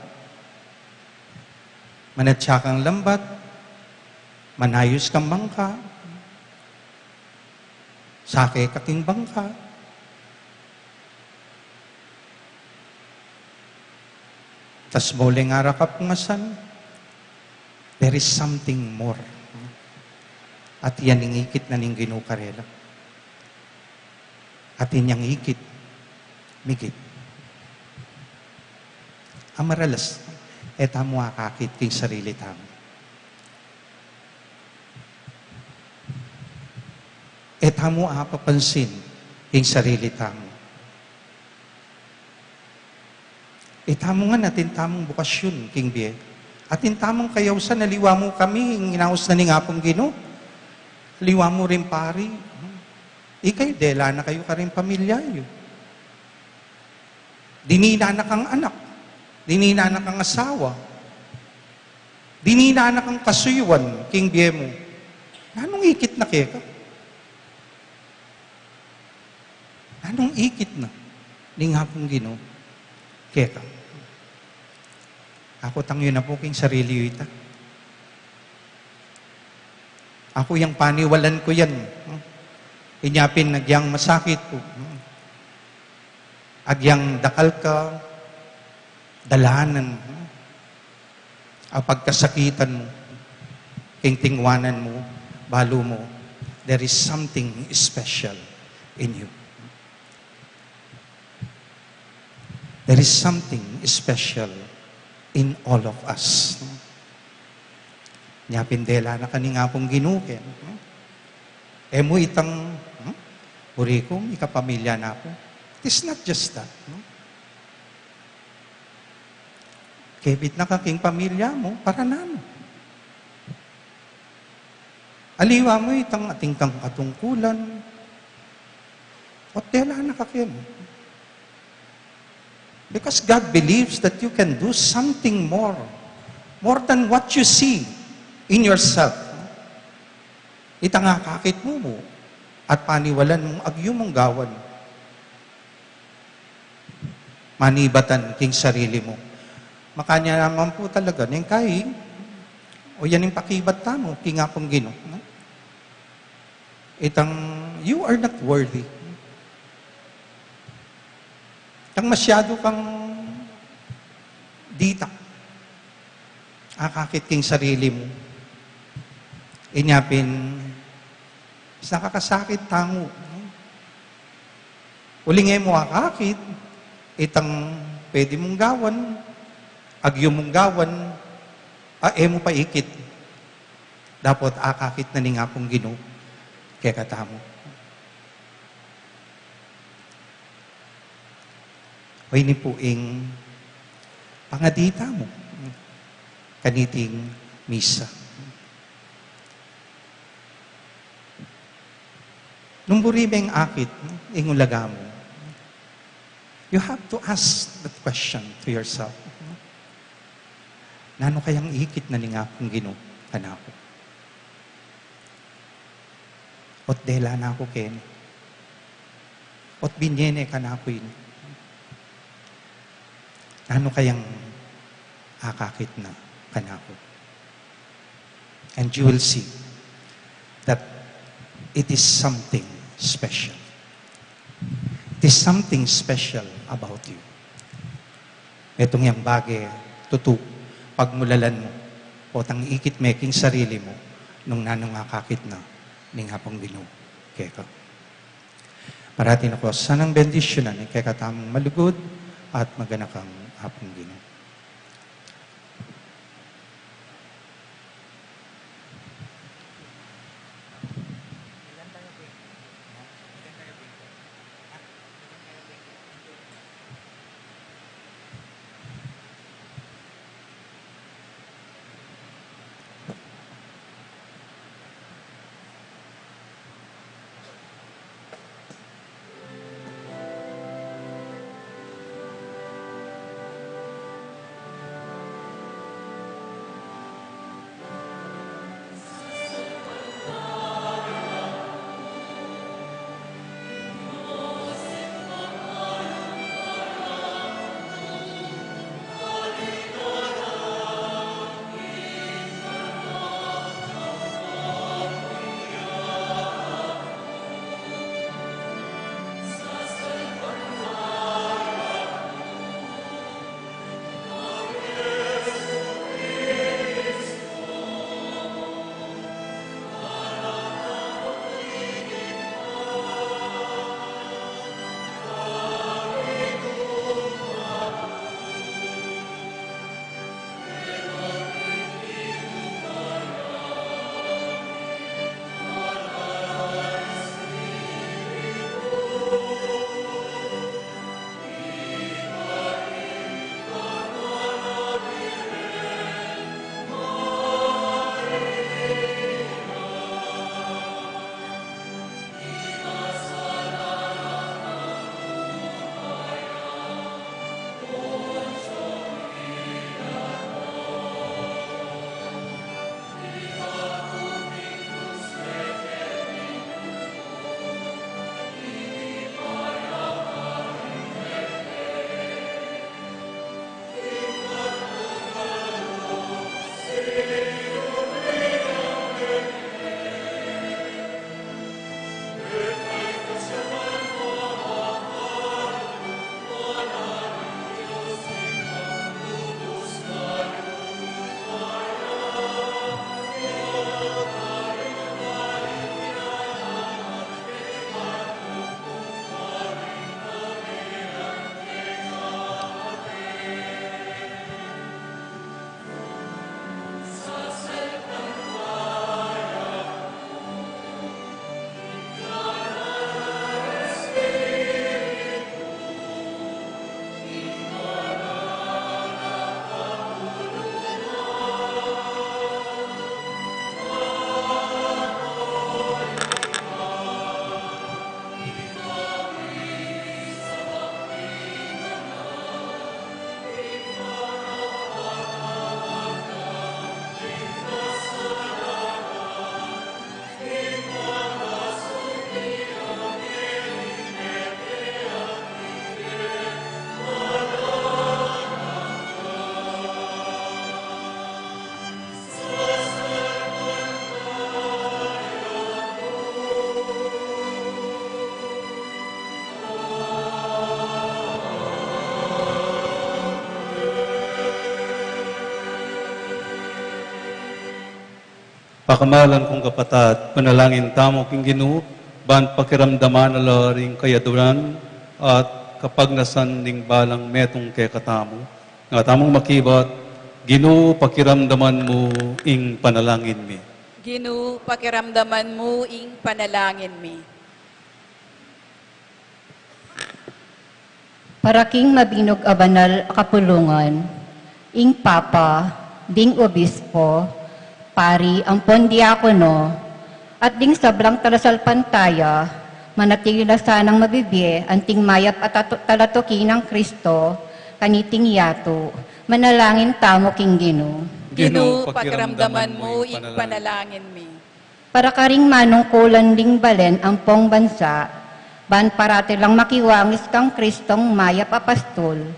Manatsakang lambat, manayos kang bangka, sake kaking bangka. Tas moleng arakap ngasan, there is something more. At yan ingikit na ning ginukarela. At inyang ikit, migit. Amaralas, eta mo akakit king sarili tamo. Eta mo apapansin king sarili tamo. Eta mo nga natin tamong bukasyon, king biye. Atin tamong kayaw sa naliwa mo kami, inaos na ning apong gino. Liwa mo rin pari. Ikay, dela na kayo ka rin pamilya yun. Dinina na kang anak. Dinina na kang asawa. Dinina na kang kasuyuan, king biye mo. Anong ikit na keka? Anong ikit na? Ning hapong gino. Keka. Ako tangyo na po king sarili ita. Ako yung paniwalan ko yan. Inyapin nagyang masakit po. Agyang dakal ka, dalahanan. Pagkasakitan mo, tingtingwanan mo, balo mo, there is something special in you. There is something special in all of us. Nyapindela na kaninga pong ginukin. Mo itang, burikong, ikapamilya na po. It is not just that. Kebit na kaking pamilya mo, para nano. Aliwa mo itang ating kang katungkulan. Otela na kakin. Because God believes that you can do something more than what you see in yourself. Ita nga kakit mo at paniwalan mong agyo mong gawan. Manibatan king sarili mo. Makanya naman po talaga, neng kay, o yan yung pakibat tamo, king apong gino. Itang, you are not worthy. Yang masyado kang dita. Akakit king sarili mo. Inyapin, nakakasakit tango. Ulingay mo akakit, itang pwede mong gawan, agyo mong gawan, mo pa ikit. Dapat akakit na ni nga pong Ginoo, kaya katamo. Way ni puing pangadita mo, kaniting misa. Nung burimeng akit, ingulaga mo, you have to ask that question to yourself. Nano kayang ikit na ni nga pong Ginoo, kanako? Ot dela na ako ken. Ot binyene kanako ini. Nano kayang akakit na kanako? And you will see that it is something special. It is something special about you. Itong yung bagay, tutu, pagmulalan mo, o tang ikit making sarili mo, nung nanong akakit na, ning hapong Ginoo, kaya ka. Parating ako, sanang bendisyonan, kaya katamang malugod, at maganakang hapong Ginoo. Pakamalan kong kapatat, panalangin tamo king Ginoo, ban pakiramdaman ala ring kayaduran at kapag nasan ning balang metong kay katamo, nga tamong makibat, Ginoo pakiramdaman mo ing panalangin mi. Ginoo, pakiramdaman mo ing panalangin mi. Para king mabinog a banal a kapulungan, ing Papa, ding Obispo, Pari, ampon diakono, at ding sablang talasalpantaya, manatili na sanang mabibiye, anting mayap at talatuki ng Kristo, kaniting yato, manalangin tamo king Ginoo. Ginoo, pakiramdaman mo ing panalangin mi. Para karing manungkulan ding balen ang pong bansa, ban parati lang makiwangis kang Kristong mayap apastol,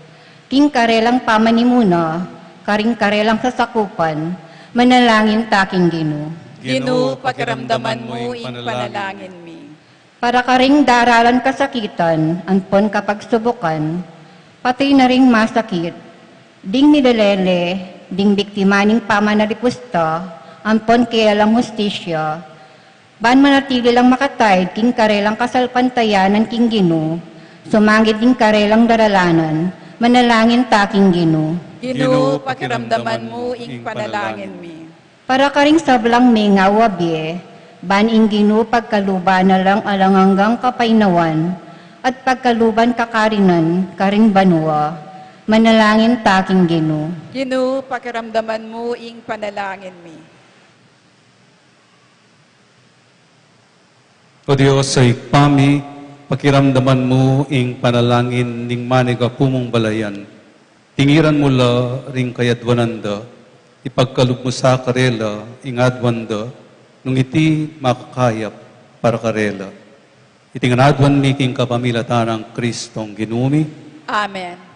king karelang pamanimuna, karing karelang sasakupan, manalangin taking Ginoo. Ginoo, pakiramdaman mo ing panalangin mi. Para karing daralan kasakitan, anpon kapag subukan, pati na ring masakit, ding nilelele, ding biktimaning pamanalipusta, ampon kilalang hustisya, ban manatili lang makatay, king karelang kasalpantayanan king Ginoo, sumangit ding karelang daralanan, manalangin taking Ginoo. Ginoo, pakiramdaman mo ing panalangin mi. Para karing sablang may ngawabye, ban ing Ginoo pagkaluban na lang alang hanggang kapainawan, at pagkaluban kakarinan, karing banwa, manalangin taking Ginoo. Ginoo, pakiramdaman mo ing panalangin mi. O Diyos sa ikpami, pakiramdaman mo ing panalangin ning maniga pumong balayan. Tingiran mo la ring kayadwananda, ipagkalub mo sa karela ing adwanda, nung iti makakayap para karela. Itinganadwan mi king kapamilatan ng Kristong Ginumi. Amen.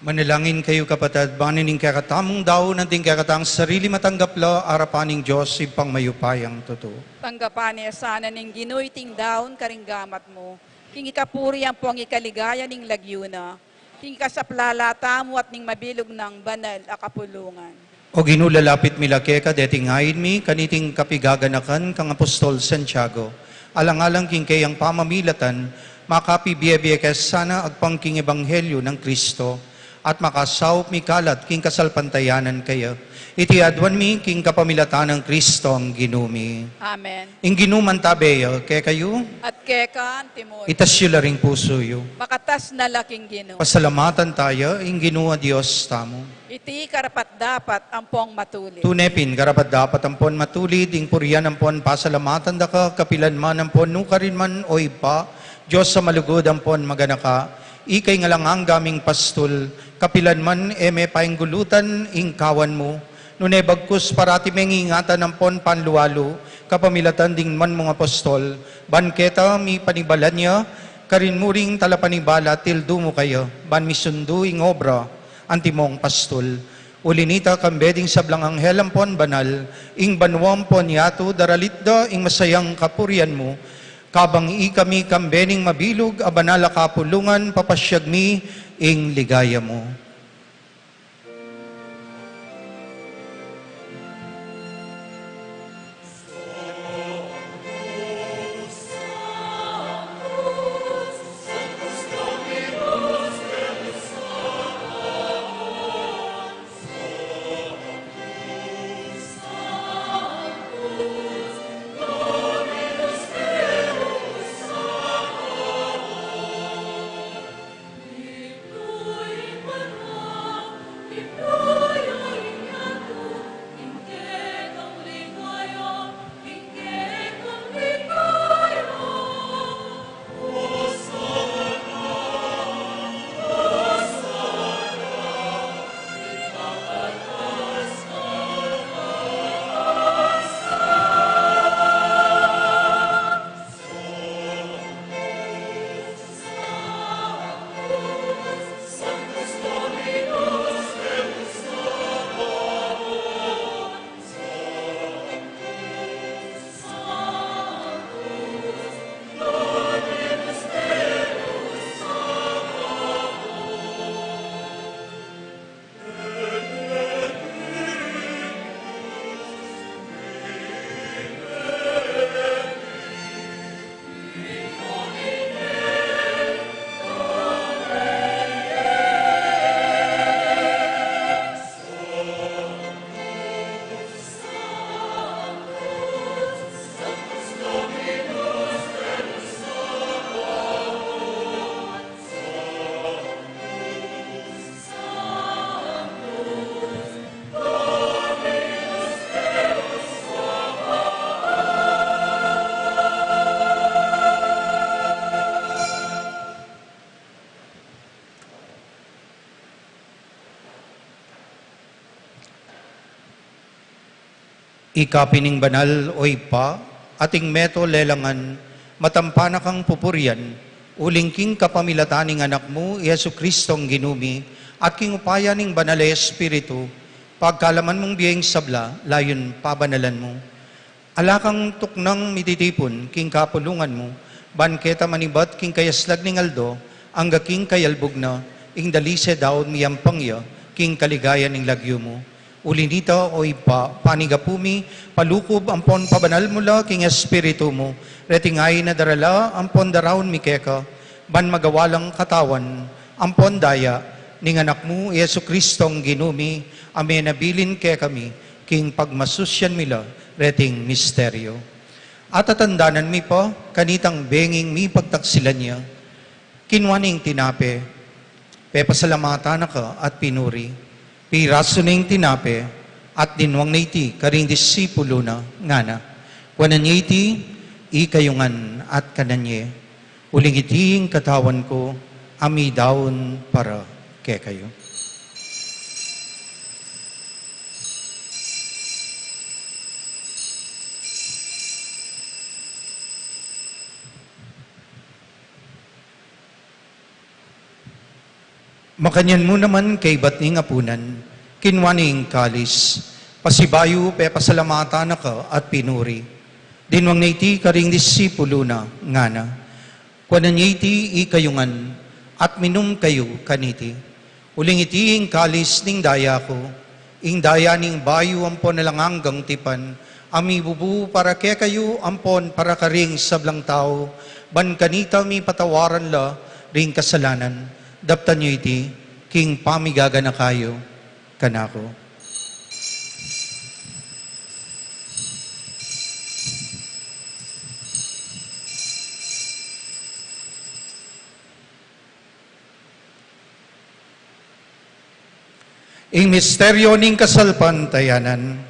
Manalangin kayo kapatid, banining kakatamong daw nating kakatang sarili matanggap la arapaning Diyos ipang mayupayang totoo. Tanggapan niya sana ning ginuiting daon karinggamat mo. King ikapuri ang pong ikaligaya ning lagyuna. King ikasaplalata mo at ning mabilog ng banal a kapulungan. O ginulalapit milake ka detingayin mi kaniting kapigaganakan kang Apostol Santiago. Alang-alang king kayang pamamilatan, makapi biyebiyekes sana agpangking ebanghelyo ng Kristo at makasawp mi kalat king kasalpantayanan kaya. Iti adwan mi king kapamilatan ng Kristo ang ginumi. Amen. Ing ginuman tabeyo, kaya kayo, At keka, Timoy, itasyo la ring puso yo. makatas na laking gino. Pasalamatan tayo, ing ginua Diyos tamo. Iti karapat dapat ang pong matuli. Tunepin, karapat dapat ampon matulid, ing purian ampon pasalamatan da ka, kapilan man ampon nukarin man o ipa, Diyos sa malugod ampon maganaka, ikay nga lang ang gaming pastol, kapilan man eme painggulutan ing kawan mo, nune bagkus parati mengingatan ampon panluwalo, kapamilatan ding man mga apostol, banketa mi panibalan niya, karin muring talapanibala tildo mo kayo, ban misundo ing obra, antimong pastol. Ulinita kambeding sablang anghel ampon banal, ing banwam pon yato daralitda ing masayang kapurian mo, kabang kami kambening mabilog, abanala kapulungan, papasyag mi ing ligaya mo. Ikapining banal o ipa, ating meto lelangan, matampana kang pupurian, uling king kapamilataning anak mo, Yesu Kristong ginumi, at king upayaning banal e Espiritu, pagkalaman mong biyeng sabla, layon pabanalan mo. Alakang tuknang mititipon, king kapulungan mo, banketa manibat king kayaslag ning aldo, angga king kayalbog na, ing dalise daon miyampangya, king kaligaya ning lagyo mo. Ulinita o ipa, panigapumi, palukob ampon pabanal mula king Espiritu mo, retingay na darala ampon daraon mikeka, ban magawalang katawan, ampon daya, ning anak mo, Yesu Kristong ginumi, amen nabilin ke kami, king pagmasusyan mila, reting misteryo. At atandanan mi po, kanitang benging mi pagtaksilan niya, kinwaning tinape, pepasalamatan na ka at pinuri, piraso ning tinape, at dinwang na iti, karing disipulo na, ngana. Wanan niya iti, ikayungan at kananye. Uling itiing katawan ko, ami daon para ke kayo. Makanyan mo naman kay batning apunan, kinwaning kalis, pasibayo pe pasalamata na ka at pinuri. Dinwang naiti karing disipulo na ngana, kwanan iti ikayungan at minum kayo kaniti. Uling iti ing kalis ning daya ko, ing daya ning bayo ampon na lang hanggang tipan, ami bubu para kaya kayo ampon para karing sablang tao, ban kanita mi patawaran la ring kasalanan, daptan nyo iti, king pamigaga na kayo, kanako. Ing misteryo ning kasalpantayanan,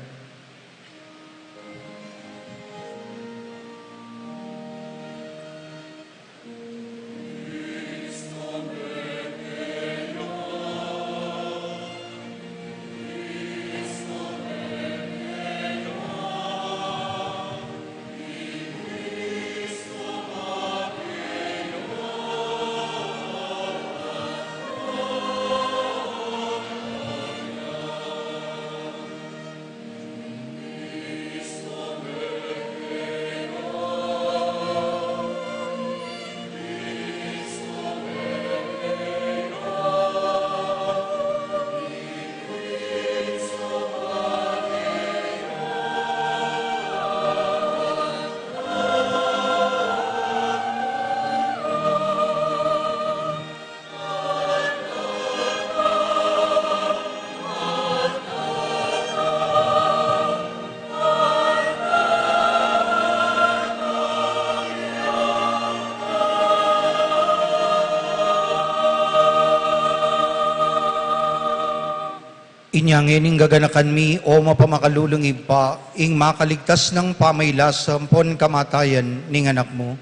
inyangin ing gaganakan mi o mapamakalulungib pa, ing makaligtas ng pamaylas sampon kamatayan ning anak mo,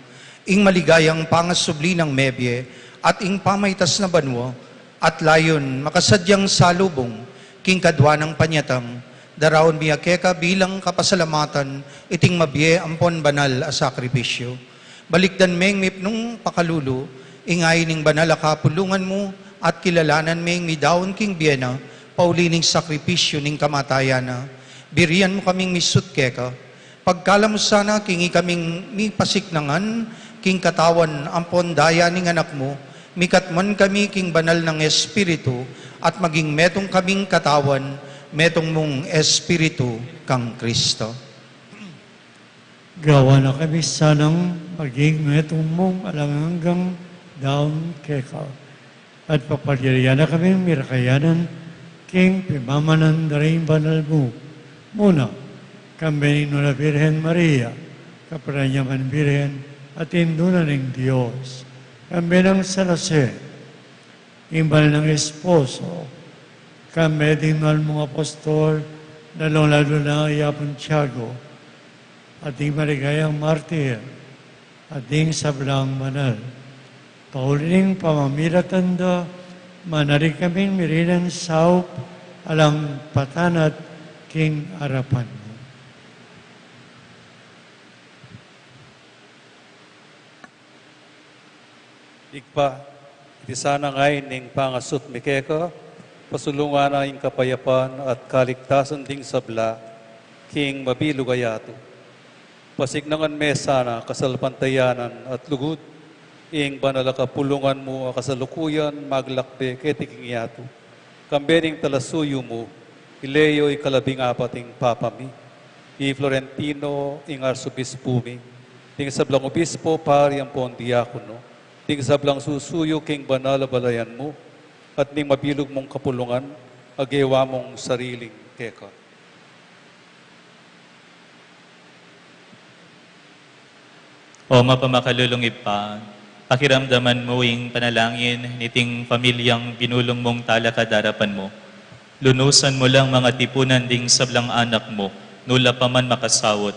ing maligayang pangasubli ng mebye, at ing pamaytas na banwa, at layon makasadyang salubong, king kadwa ng panyatang, daraon miyakeka bilang kapasalamatan, iting mabye ampon banal a sakripisyo. Balikdan meng mipnung pakalulu, ingay ning banal a kapulungan mo, at kilalanan meng midaon king biyena, paulining sakripisyo ning kamatayan na, birian mo kaming misut keka, pagkala mo sana kingi kaming mipasiknangan, king katawan ampon daya ning anak mo, mikatman kami king banal ng Espiritu, at maging metong kaming katawan, metong mong Espiritu kang Kristo. Gawa na kami sanang maging metong mong alangang daon keka. At papagyariyan na kami mirakayanan, king pimamanan daring banal mo. Muna, kami na Birhen Maria, kaparanyaman Birhen, at indunan ng Diyos. Kami ng Salase, imbal ng Esposo, kami din ng mga apostol, lalong-lalo na Yapon Tiago, ating maligayang martir, ating sablang manal. Paulining pamamilatanda, manari kaming mirinan saup, alang patanat king arapan mo. Igpa, iti sana ngay ning pangasut mikeka, pasulungan na ing kapayapan at kaligtasan ding sabla, king mabilugayato. Pasignangan mesa na kasalpantayanan at lugod, ing banala kapulungan mo kasalukuyan maglakpe ketiking yato. Kambening talasuyo mo, ileyo ikalabing apating papami, i Florentino ing arsobispo mi, ting sablang obispo pari ang pon diakono, ting sablang susuyo king banala balayan mo, at ning mabilog mong kapulungan, agewa mong sariling keka. O mapamakalulungib pa, pakiramdaman mo ing panalangin niting pamilyang binulong mong talakadarapan mo. Lunusan mo lang mga tipunan ding sablang anak mo, nula pa man makasawot.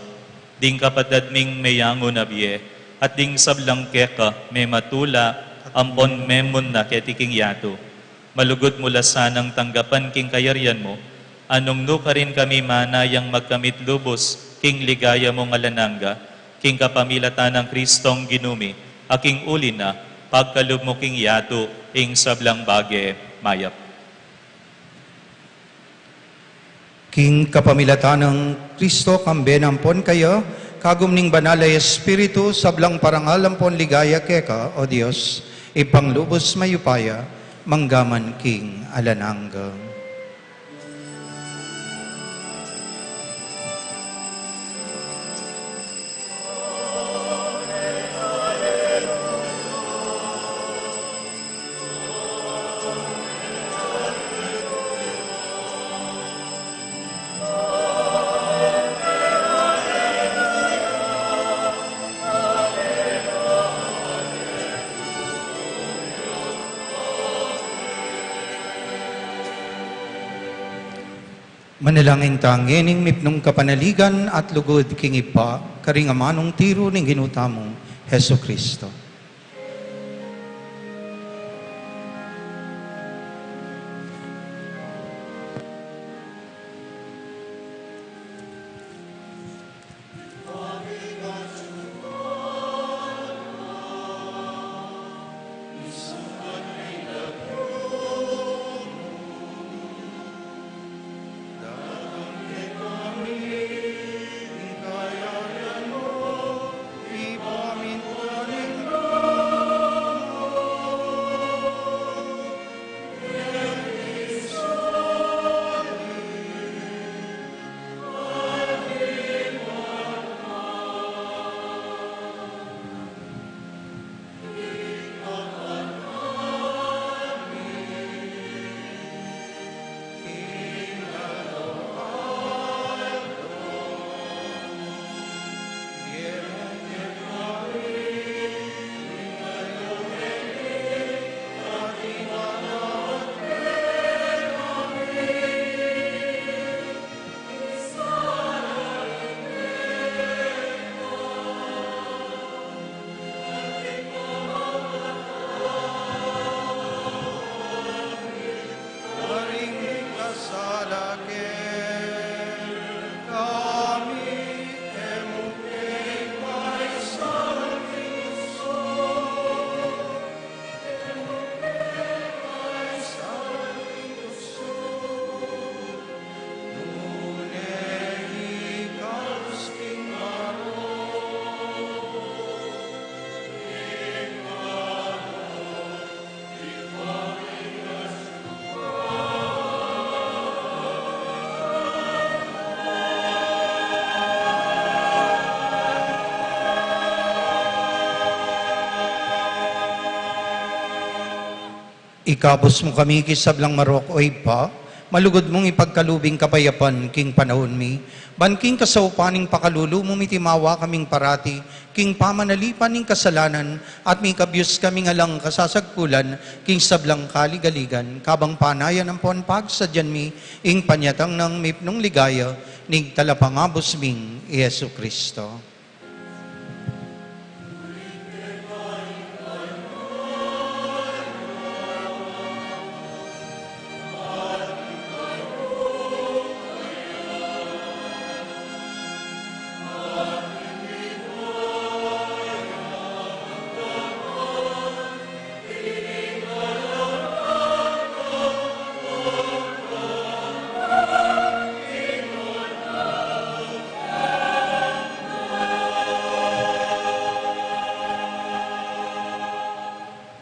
Ding kapatid ming mayango na biye, at ding sablang keka may matula, ampon memon na ketiking yato. Malugod mula sanang tanggapan king kayaryan mo, anong nuka rin kami manayang magkamit lubos, king ligaya mong alananga, king kapamilatan ng Kristong ginumi, aking uli na, pagkalub mo king yato, ing sablang bage, mayap. King kapamilatan ng Kristo, kambenampon kayo, kagumning banalay Espiritu, sablang parangalampon ligaya keka, o Diyos, ipanglubos mayupaya, manggaman king alanangga. Manalangin tangining mipnong kapanaligan at lugod king ipa, karingamanong tiro ning ginutamong Heso Kristo. Ikabos mo kami kisablang marok o ipa, malugod mong ipagkalubing kapayapan, king panahon mi, banking kasaupaning pakalulu mo mitimawa kaming parati, king pamanalipan ning kasalanan, at may kabyus kaming alang kasasagpulan, king sablang kaligaligan, kabang panayan ang ponpag sa dyan mi, ing panyatang ng mipnong ligaya, ning talapangabos ming Yesu Kristo.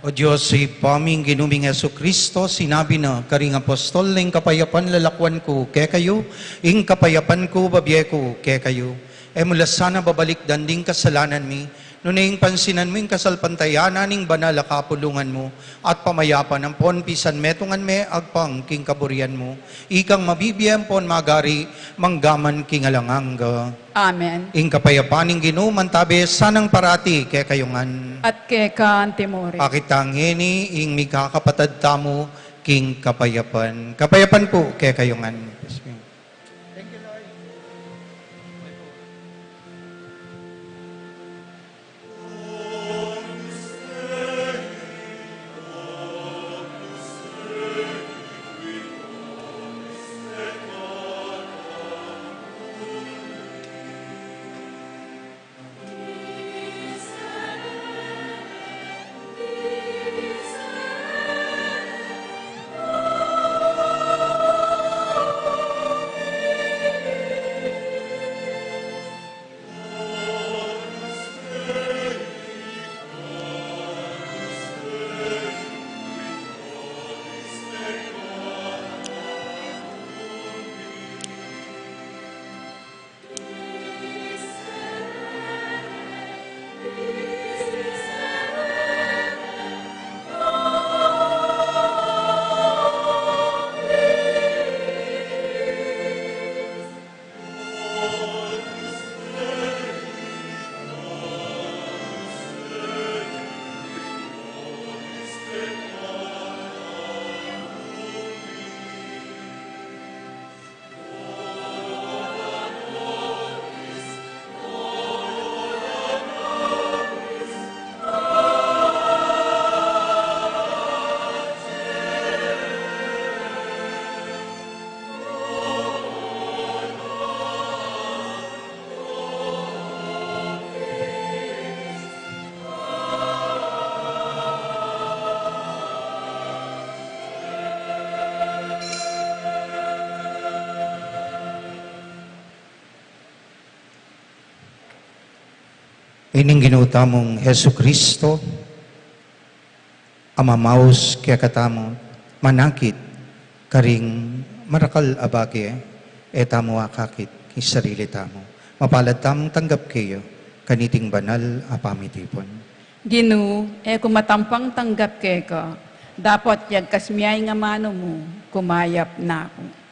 O Diyos, sa ipaming ginuming Yesu Kristo, sinabi na, karing apostol, ing kapayapan lalakwan ko, kaya kayo, ing kapayapan ko, babye ko, kaya kayo. E mula sana babalik danding kasalanan mi, nuning pansinan mo ing kasalpantayanan ing banal kapulungan mo, at pamayapan ang pon pisan metungan me agpang king kaburian mo, ikang mabibiyang pon magari, manggaman king alangangga. Amen. Ing kapayapaning ginuman tabi sanang parati kaya kayungan. At keka antimori. Akitangini ing mikakapatad tamo king kapayapan. Kapayapan po kaya kayungan. Ining ginuta mong Heso Kristo, amamaos kaya katamo, manakit, karing marakal abage, etamo akakit, kisarili tamo. Mapalad tamong tanggap kayo, kaniting banal apamitipon. Ginu, kumatampang tanggap ka, dapat yag kasmiyay nga mano mo, kumayap na ako.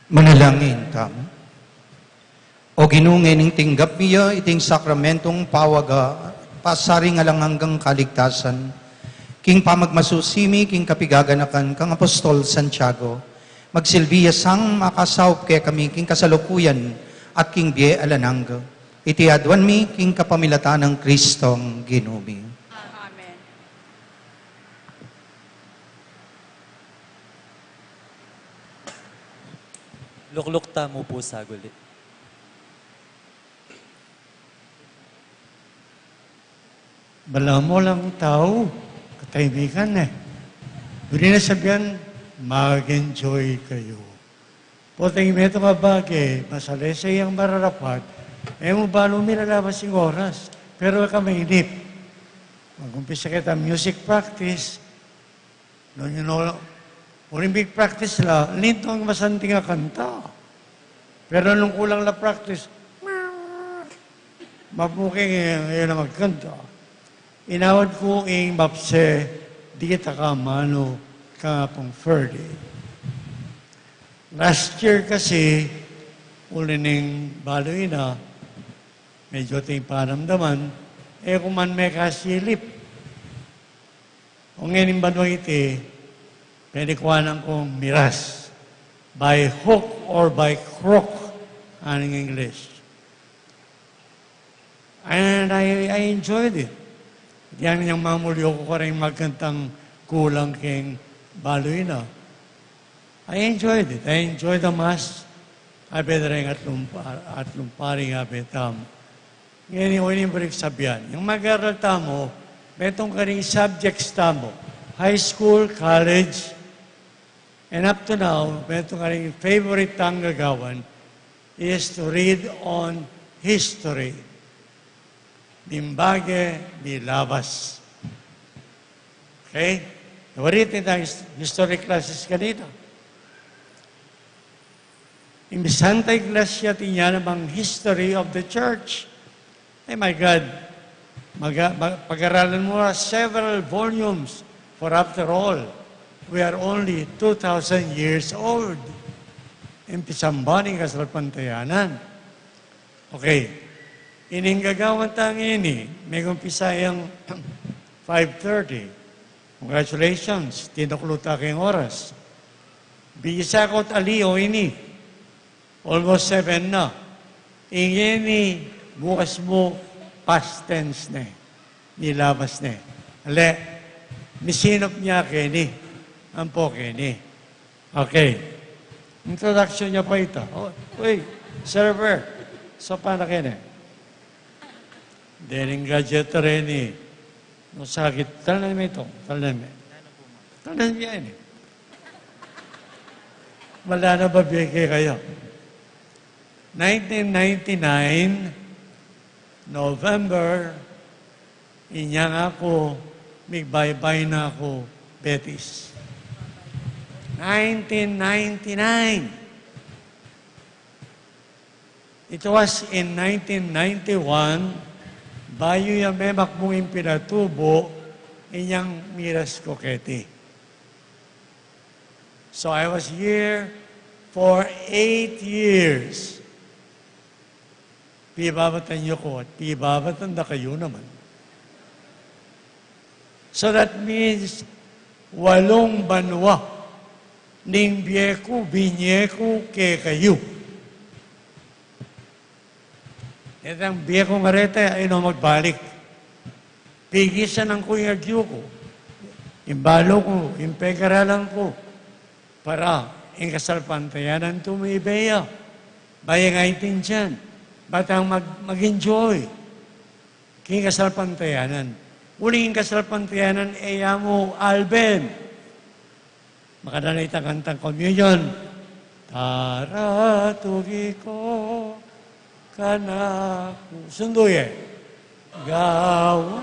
Manalangin tam. O ginungin ng tinggap niya iting sakramentong pawaga, pasaring alang hanggang kaligtasan, king pamagmasusimi, king kapigaganakan, kang Apostol Santiago, magsilbiya sang makasawp kaya kami, king kasalukuyan, at king biye alanang, iti adwan mi, king kapamilatan ng Kristong ginumi. Amen. Luklukta mo po sa gulit. Bala mo lang tao, katahimikan eh. Doon na sabihan, mag-enjoy kayo. Poteng meto ka bagay, masalesa yung mararapat, mo ba lumilalabas yung oras, pero kamainip. Mag-umpisa kita music practice, noon yun uling big practice la, linto ang masanting nga kanta. Pero nung kulang na practice, mapuking yun na magkanta. Inawad ko ang mapse, di kita ka mano ka pang Ferdi. Last year kasi, ulining baloy na, medyo ting panamdaman, kung man may kasilip. Kung ngayon banwang iti, pinikuanan kong miras. By hook or by crook, aning English. And I enjoyed it. Yan yung mamulyo ko rin magkantang kulang king baloy na. I enjoyed it. I enjoyed the Mass. Abed rin at lumparing abed tam. Ngayon yung break sabihan. Yung mag-aral tamo, betong ka rin subjects tamo. High school, college, and up to now, betong ka rin favorite tang gagawan is to read on history. Bimbage, bilabas. Okay? Nawaritin tayo history classes kanina. In the Santa Iglesia, tinya namang history of the church. Oh my God. Pag-aralan mo several volumes. For after all, we are only 2,000 years old. Impisambaning kasalpantayanan. Okay. Ininggagawan tang ini, may kumpisa yung 5:30. Congratulations, tinukluta kayong oras. Bisa ko't aliyo ini. Almost 7 na. Ingini, bukas mo, past tense na. Nilabas na. Ale, misinop niya kini. Ang po kini. Okay. Introduction niya pa ito. Oh, wait, server. So, paano kini? Dening gadget rin eh. No sakit. Talan mo ito. Talan mo. Talan mo yan eh. Wala na ba bigay kayo? 1999, November, inyang ako, bye-bye na ako, Betis. 1999. It was in 1991, bayo yung memak mong impinatubo, inyang miras koketi. So I was here for 8 years. Pibabatan niyo ko at pibabatan na kayo naman. So that means 8 banwa ning biyeko, binyeko, ke kayo. Itang biyeko nga rete, ayun magbalik. Pigisan ng kuya Diyo ko. Imbalo ko, impegaralan ko. Para inkasalpantayanan tumibeya. Bayang aitin dyan. Batang mag-enjoy. King kasalpantayanan. Uling kasalpantayanan, mo, Alben. Makadalay kantang communion. Taratugi ko. Kanaku. Sunduye. Gawa.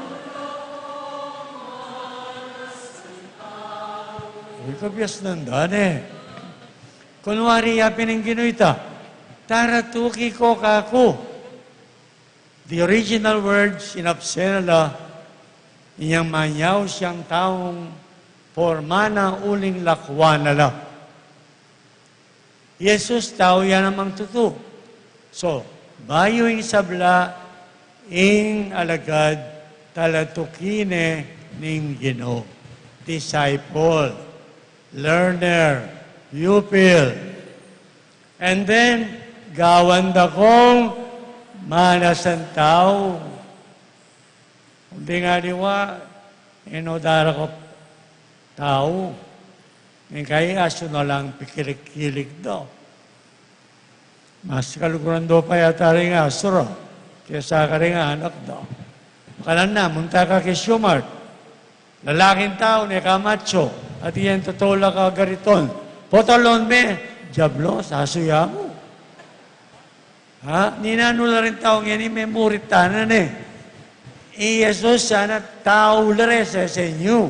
Uy, kabiyas nandan eh. Kunwari yapin ang ginuita. Taratuki ko kaku. The original words in Absenala, iyang manyaw siyang taong formana uling lakwanala. Jesus tao yan namang tutu. So, bayo yung sabla, ing alagad, talatukine ning Ginoo. Disciple, learner, pupil. And then, gawanda kong manasan tao. Hindi nga diwa, inodara ko tao. Kaya aso na lang pikilik-kilik daw. Mas kalukuran daw pa yata rin aso ro. Kaya ka rin anak daw. Makalan na, munta ka kay Shumart. Lalaking tao ni Camacho. At iyan totola ka gariton. Potalon me, jablo, sasuya mo. Ha? Ninanula rin taong yan, may murit tanan eh. Jesus sana tao lare sa inyo.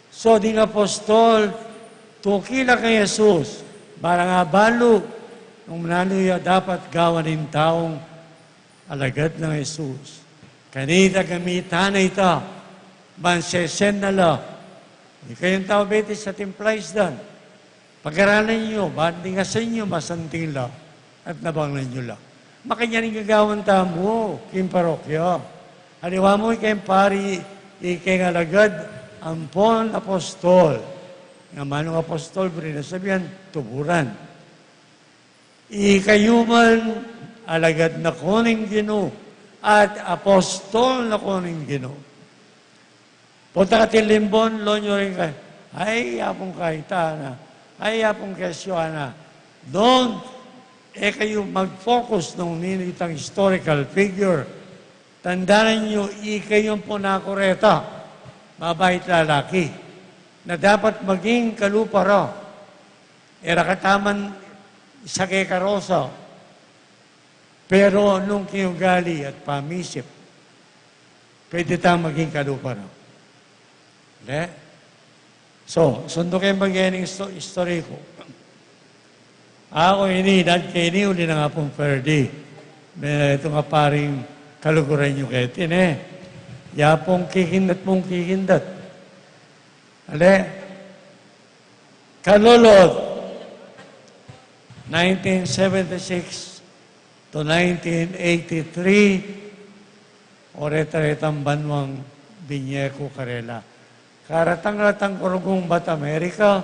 So, ding apostol, tukila kay Jesus, para nga balo, nung nanuya dapat gawan ng taong alagad ng Jesus. Kanita gamitan na ito, mansesen na la. Hindi kayong tao betis sa timplays dan. Pag-aralan nyo, banding nga sa inyo, masanting la, at nabanglan nyo la. Makanyaring gagawan tamo, kim parokya. Haliwa mo ikayong pari, ikayong alagad, ampon apostol. Nga manong apostol, sabihan, tuburan. Ikayuman, alagad na kuning Ginoo, at apostol na kuning Ginoo. Punta ka tilimbon, lonyo rin kayo. Ay, yapong kahita na. Ay, yapong kesyo na. Don't, kayo mag-focus nung ninitang historical figure. Tandaan nyo, ikayong po nakureta, mabait lalaki, na dapat maging kalupara. Era kataman sa kay karosa. Pero nung kinugali at pamisip, pwede tayong maging kalupara. Okay? So, sundo kayo magiging story ko. Ako dad kay uli na nga pong Ferdi. Ito nga paring kaluguran nyo ketin eh. Yapong kikindat mong kikindat. Ale? Kalulot, 1976 to 1983, oreta-retang banwang Binyeko Karela. Karatang-ratang kurugong Bat America,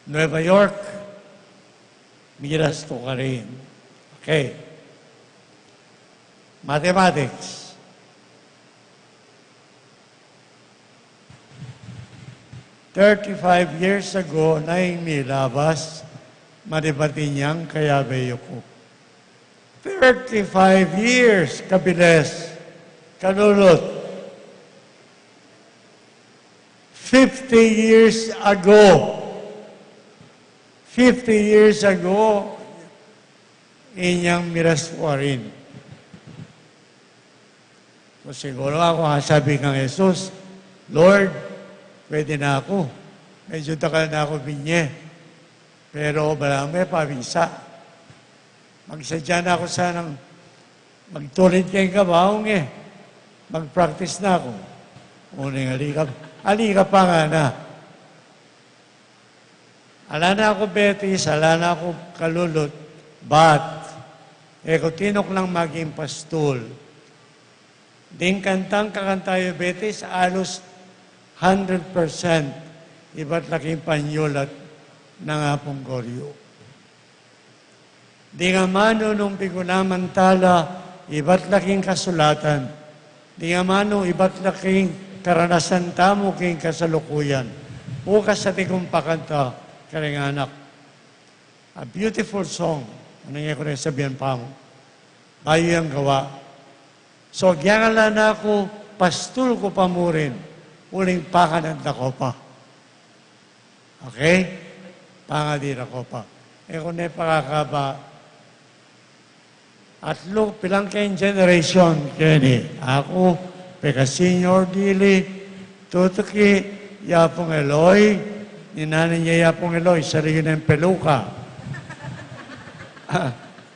Nueva York, miras to ka rin. Okay. Mathematics. "35 years ago, naing milabas, madibati niyang kaya beyo ko. 35 years, kabiles, kanulot. 50 years ago, 50 years ago, inyang miraswarin. So siguro ako, sabi kang Jesus, Lord, pwede na ako. Medyo takal na ako binye. Pero marami pabisa. Magsadya na ako sanang magtulid kayong kabaong eh. Mag-practice na ako. Uling alika pa nga na. Ala na ako betis, ala na ako kalulot, but, kung tinok lang maging pastol, ding kantang kakantayo betis, alos 100%, iba't laking panyulat ng apong goryo. Di nga mano nung pigunamantala, iba't laking kasulatan. Di nga mano, iba't laking karanasan tamo king kasalukuyan. Bukas sa tikong pakanta, karing anak. A beautiful song. Ano nga ko rin sabihan pa mo? Bayo yung gawa. So, gyangala na ako, pastul ko pa mo rin. Uling pakanad na ko pa. Okay? Pangadira ko pa. Kung na pakakaba, atlo, pilang kayong generation, kini. Ako, peka senior dili, tutuki, yapong Eloy, ninanay niya yapong Eloy, sarili ng peluka.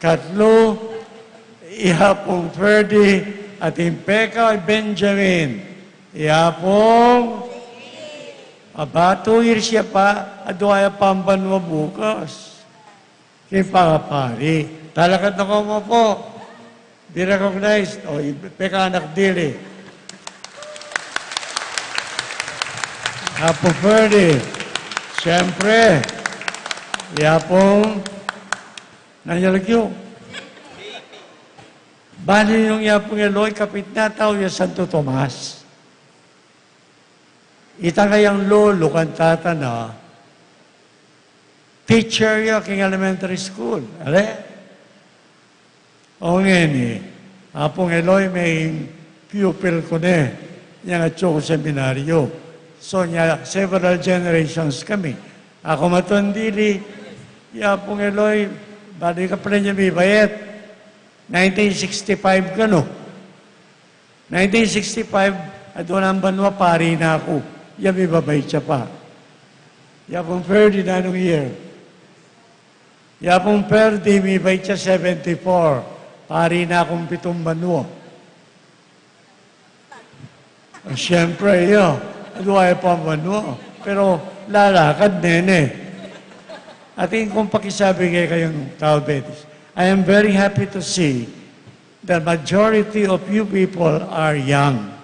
Katlo, yapong Ferdi, at impeka Benjamin. Yapong Aba, 2 years siya pa, adwaya pambanwa bukas. Kaya pangapari. Talakad na ko mo po. Be recognized. O, peka anak dili. Apo Ferdi. Siyempre. Yapong nanyalagyo. Bali yung yapong Eloy, kapit na tao yung Santo Tomas. Ita kayang lolo kan tata na teacher ya king elementary school. Ale? O ngeni, apong Eloy may pupil ko ne, yung atyo ko seminaryo. So niya, several generations kami. Ako matundili, yapong Eloy, bali ka pala niya may bayet. 1965 ka no? 1965, at walang banwa pari na ako. Yabi babay siya pa. Yapong Ferdi na anong year? Yapong Ferdi, may bay siya 74. Pari na akong 7 banwa. Siyempre, yun. Aduay pa banwa. Pero lalakad, nene. At kung pakisabi kayong tao, Betis, I am very happy to see the majority of you people are young.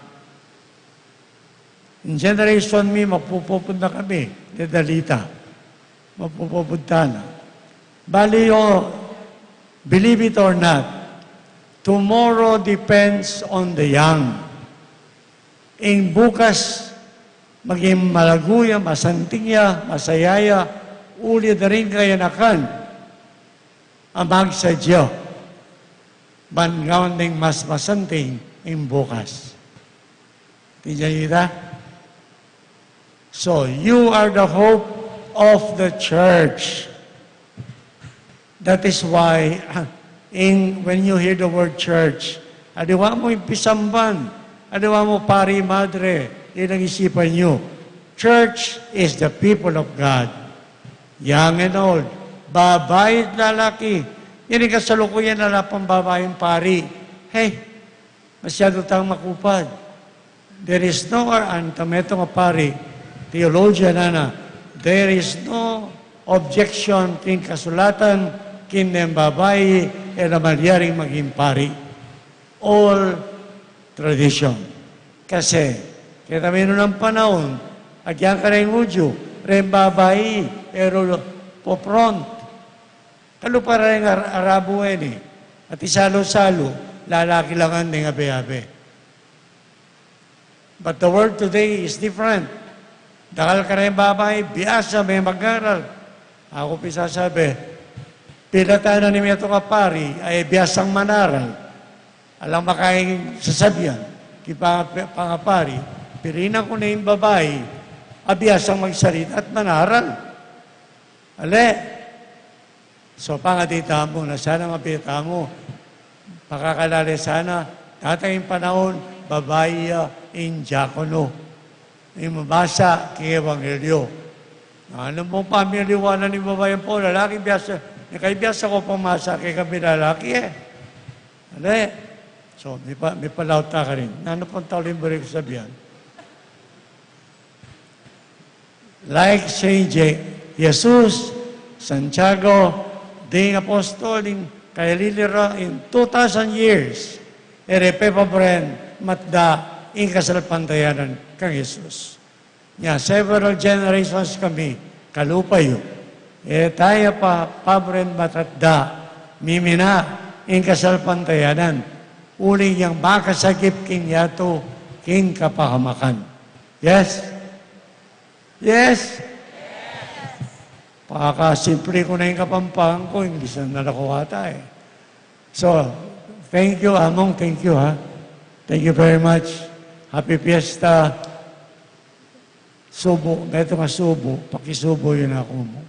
In generation me, mapupunta kami, dedalita. Mapupunta na. Bali, believe it or not, tomorrow depends on the young. In bukas, maging malaguya, masantingya, masayaya, uli na rin kayanakan, amag sa Diyo. Bangawan ng mas masanting in bukas. Tiyayita? So, you are the hope of the church. That is why, when you hear the word church, adiwa mo impisamban, adiwa mo pari madre, yun ang isipan nyo. Church is the people of God. Young and old, babae at lalaki. Yan ang kasalukuyan na lapang babaeng pari. Hey, masyado tayong makupad. There is no, antameto nga pari, theologian na, there is no objection king kasulatan, king ng babae, e na malyaring maging pari. All tradition. Kasi, kaya kami ng panahon, agyan ka rin udyo, rin babae, pero po front. Kalo para rin Arabo eh. At isalo-salo, lalaki lang ang ng abe-abe. But the world today is different. Dakal ka rin babae, biasa may mag-aral. Ako pisasabi, pinatanan ni Meto Kapari ay biasang manaral. Alam makaing sasabihan, pangapari, pirinan ko na yung babae, abiyasang magsalita at manaral. Ale, so pangatita mo na sana mapita mo, pakakalali sana, tatayong panahon, babae in diakono. Yung mabasa kay Evangelyo. Ano mo pamiliwanan ni babayan po, lalaki biyasa. Kaya biyasa ko pamasa kay kami lalaki eh. Ano eh? So, may palauta ka rin. Ano pong tawin mo rin sabihan? Like Saint Jesus, Santiago, ding apostol, kay Lilira, in 2,000 years, erepe pa bren, matda, in kasalpantayanan kang Jesus. Several generations kami, kalupayo. Tayo pa, pabren matadda, mimina, in kasalpantayanan. Uling yang makasagip king yato, king kapahamakan. Yes? Yes? Pakasimple ko na yung kapampangan ko, hindi na nakuwata eh. So, thank you, Among, thank you ha. Thank you very much. Happy Fiesta. Subo, meto nga subo, pakisubo yun ako mo.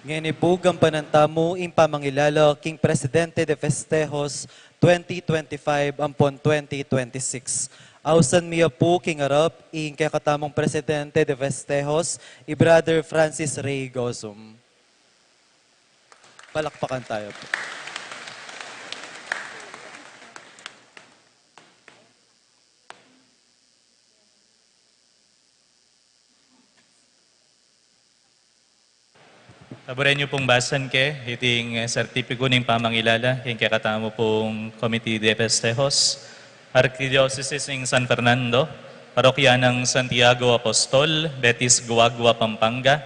Ngayon ibugang panantamo in pamangilala King Presidente de Festejos 2025 ampon 2026. Ausan miya po king arap in kakatamong Presidente de Festejos, i Brother Francis Ray Gozum. Palakpakan tayo po. Taburin niyo pong basan iting sertipiko ng pamangilala, yung kakatamo pong Committee de Festejos, Archdiocese ng San Fernando, Parokya ng Santiago Apostol, Betis Guagua, Pampanga,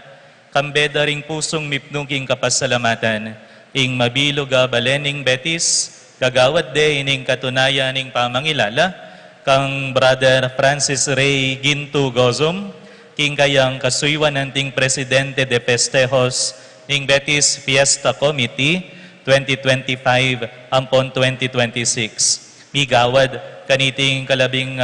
kambeda ring pusong mipnuging kapasalamatan, ing mabiluga balening Betis, gagawad de ining katunayan ng pamangilala, kang Brother Francis Ray Ginto Gozum, king kayang kasuywan ng Presidente de Festejos ng Betis Fiesta Committee 2025 ampon 2026. Migawad kaniting kalabing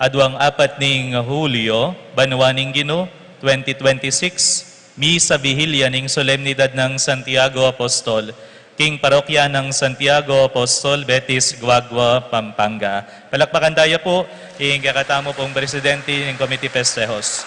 adwang 4 ning Hulyo, Banwaning Gino 2026, Misa Vigilia ning Solemnidad ng Santiago Apostol, King Parokya ng Santiago Apostol, Betis Guagua, Pampanga. Palakpakan tayo po, ing kakatamo pong Presidente ng Committee Festejos.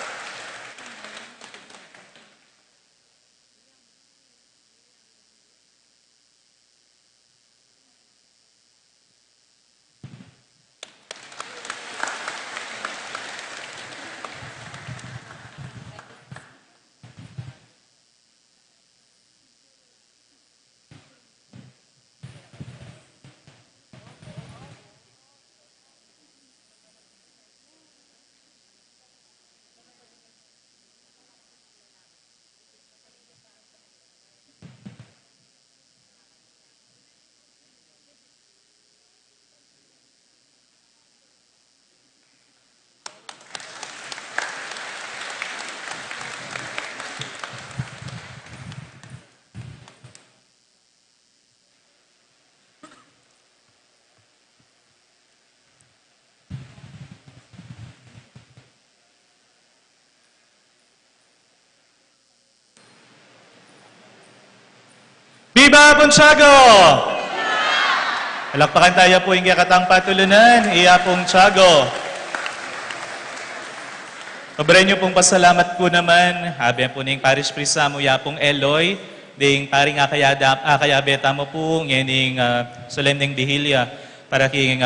Viva Bonsago! Palakpakan tayo po yung kakatang patulunan, iya pong Tiago. Sobre nyo pong pasalamat po naman, habi po ng Parish Priest mo, ya pong Eloy, ding paring akayabeta mo po, ngayon solemneng Vigilia, para king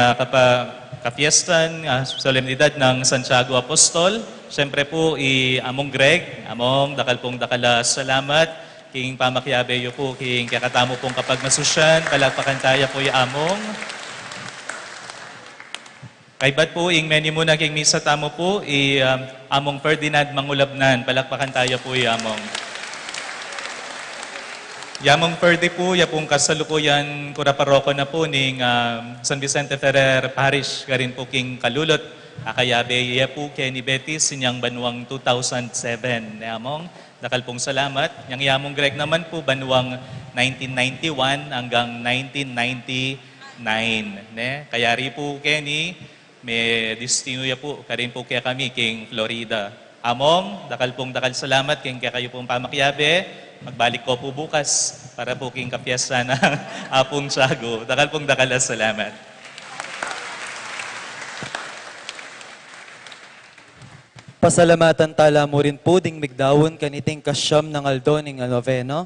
kapiestan, solemnidad ng Santiago Apostol. Siyempre po, among Greg, among dakal pong dakala salamat, king pamakyabeyo po, king kakatamo pong kapag masusyan, palakpakan tayo po yung among. Kaibat po, ing meni muna king misa tamo po, among Ferdinand Mangulabnan, palakpakan tayo po yung among. Yamong Ferdi po, yapong kasalukuyan kuraparoko na po ning San Vicente Ferrer Parish, karin po king kalulot, akayabe iya po kay ni Betis, sinyang banwang 2007, among. Dakal pong salamat. Yang yamong Greg naman po, banwang 1991 hanggang 1999. Ne? Kaya rin po, Kenny, may destino ya po, karin po kaya kami, king Florida. Among, dakal salamat, king kaya kayo pong pamakyabe. Magbalik ko po bukas para po king kapiesta ng Apong Tiago. Dakal salamat. Pasalamatan tala mo rin po ding migdawon kaniting kasyam ng aldo ning noveno,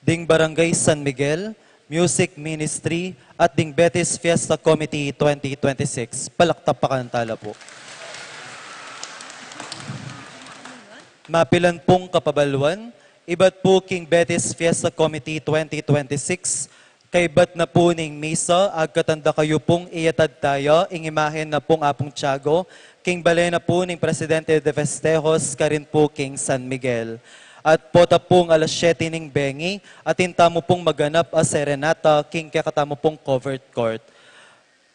ding Barangay San Miguel, Music Ministry, at ding Betis Fiesta Committee 2026. Palaktapakan tala po. Mapilan pong kapabalwan, iba't po king Betis Fiesta Committee 2026, kaibat na po ning misa, agkatanda kayo pong iyatad tayo, ingimahin na pong Apong Tiago, king balay na po ning Presidente de Festejos, karin po king San Miguel. At pota pong alas 7 ning bengi, at intamo pong maganap a serenata, king kakatamo pong covered court.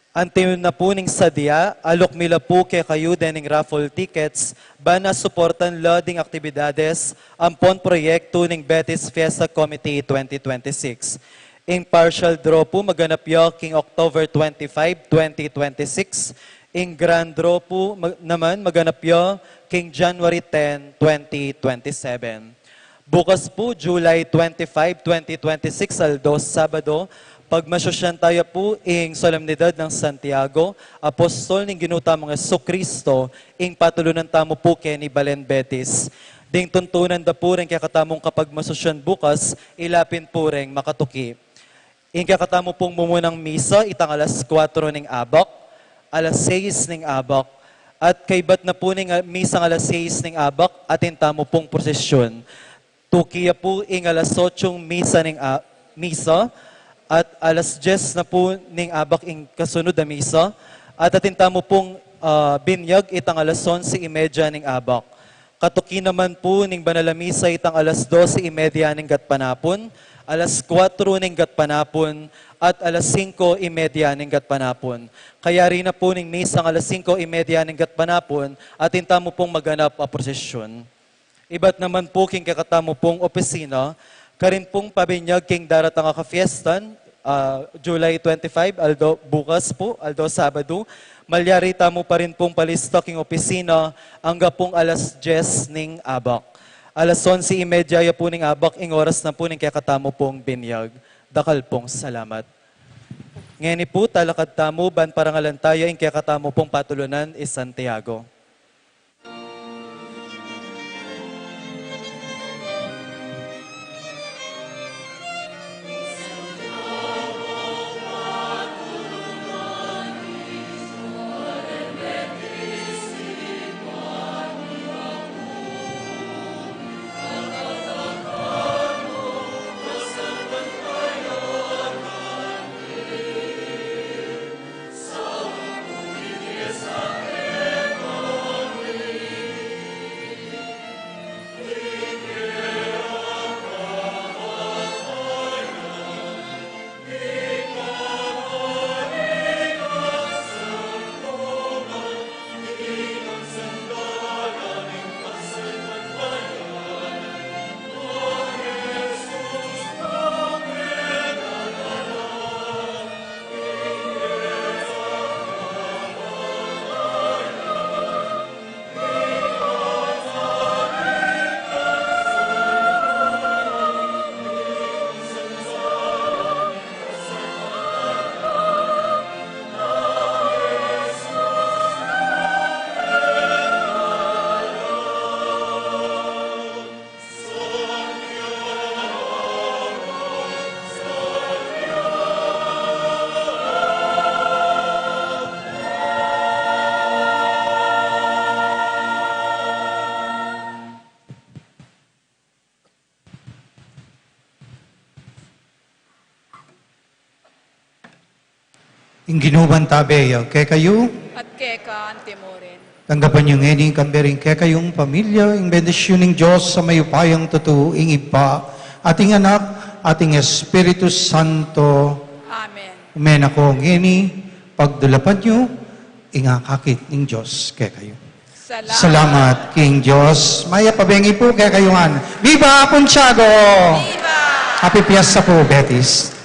Antim na po ning sadya, alok mila po kay kayo dening raffle tickets, bana suportan la ding aktibidades, ampon proyekto ning Betis Fiesta Committee 2026. In partial draw po, maganap yo king October 25, 2026. In grand draw po naman, maganap yo king January 10, 2027. Bukas po, July 25, 2026, aldos, Sabado, pagmasosyan tayo po ing solemnidad ng Santiago, Apostol ng Ginutamong Jesucristo, ing patulunan tamo po kay ni Balen Betis. Ding tuntunan da po rin kaya katamong kapag masusyon bukas, ilapin po rin makatuki. Ing kaya katamo pong mumunang misa, itang alas 4 ning abak, alas 6 ning abak, at kaibat na po ning misa alas 6 ning abak, atin tamo pong prosesyon. Tukiya po ing alas 8 misa ning misa, at alas 10 na po ning abak ing kasunod na misa, at atin tamo pong binyag itang alas 11:30 ning abak. Katuki naman po ning banal na misa itang alas 12:30 ning gatpanapon, alas 4 ning gatpanapon, at alas 5:30 ning gatpanapon. Kaya rin na po ning misa alas 5:30 ning gatpanapon, atin tamo pong maganap a prosesyon. Ibat naman po king kakatamo pong opisina, karin pong pabinyag king daratang ka-fiestan, July 25, aldo bukas po, aldo Sabado. Malyari tamo pa rin pong palista king opisina, hangga pong alas 10 ning abak. Alas 11:30 po ning abak, ing oras na po ning kakatamo pong binyag. Dakal pong salamat. Ngayon po, talakad tamo, ban parangalan tayo, ing kakatamo pong patulunan is Santiago. Ing ginuban tabeyo, kaya kayo, At keka antimorin. tanggapan yung ening kambering, kaya kayong pamilya, ing bendisyon ng Diyos sa mayupayang totoo, ing ipa, ating anak, ating Espiritu Santo. Amen. Amen ako, ngeni, pagdulapan nyo, ingakakit ng Diyos, kaya kayo. Salamat, King Diyos. Maya pabengi po, kaya kayungan. Viva Pontiago! Viva! Happy Fiesta po, Betis.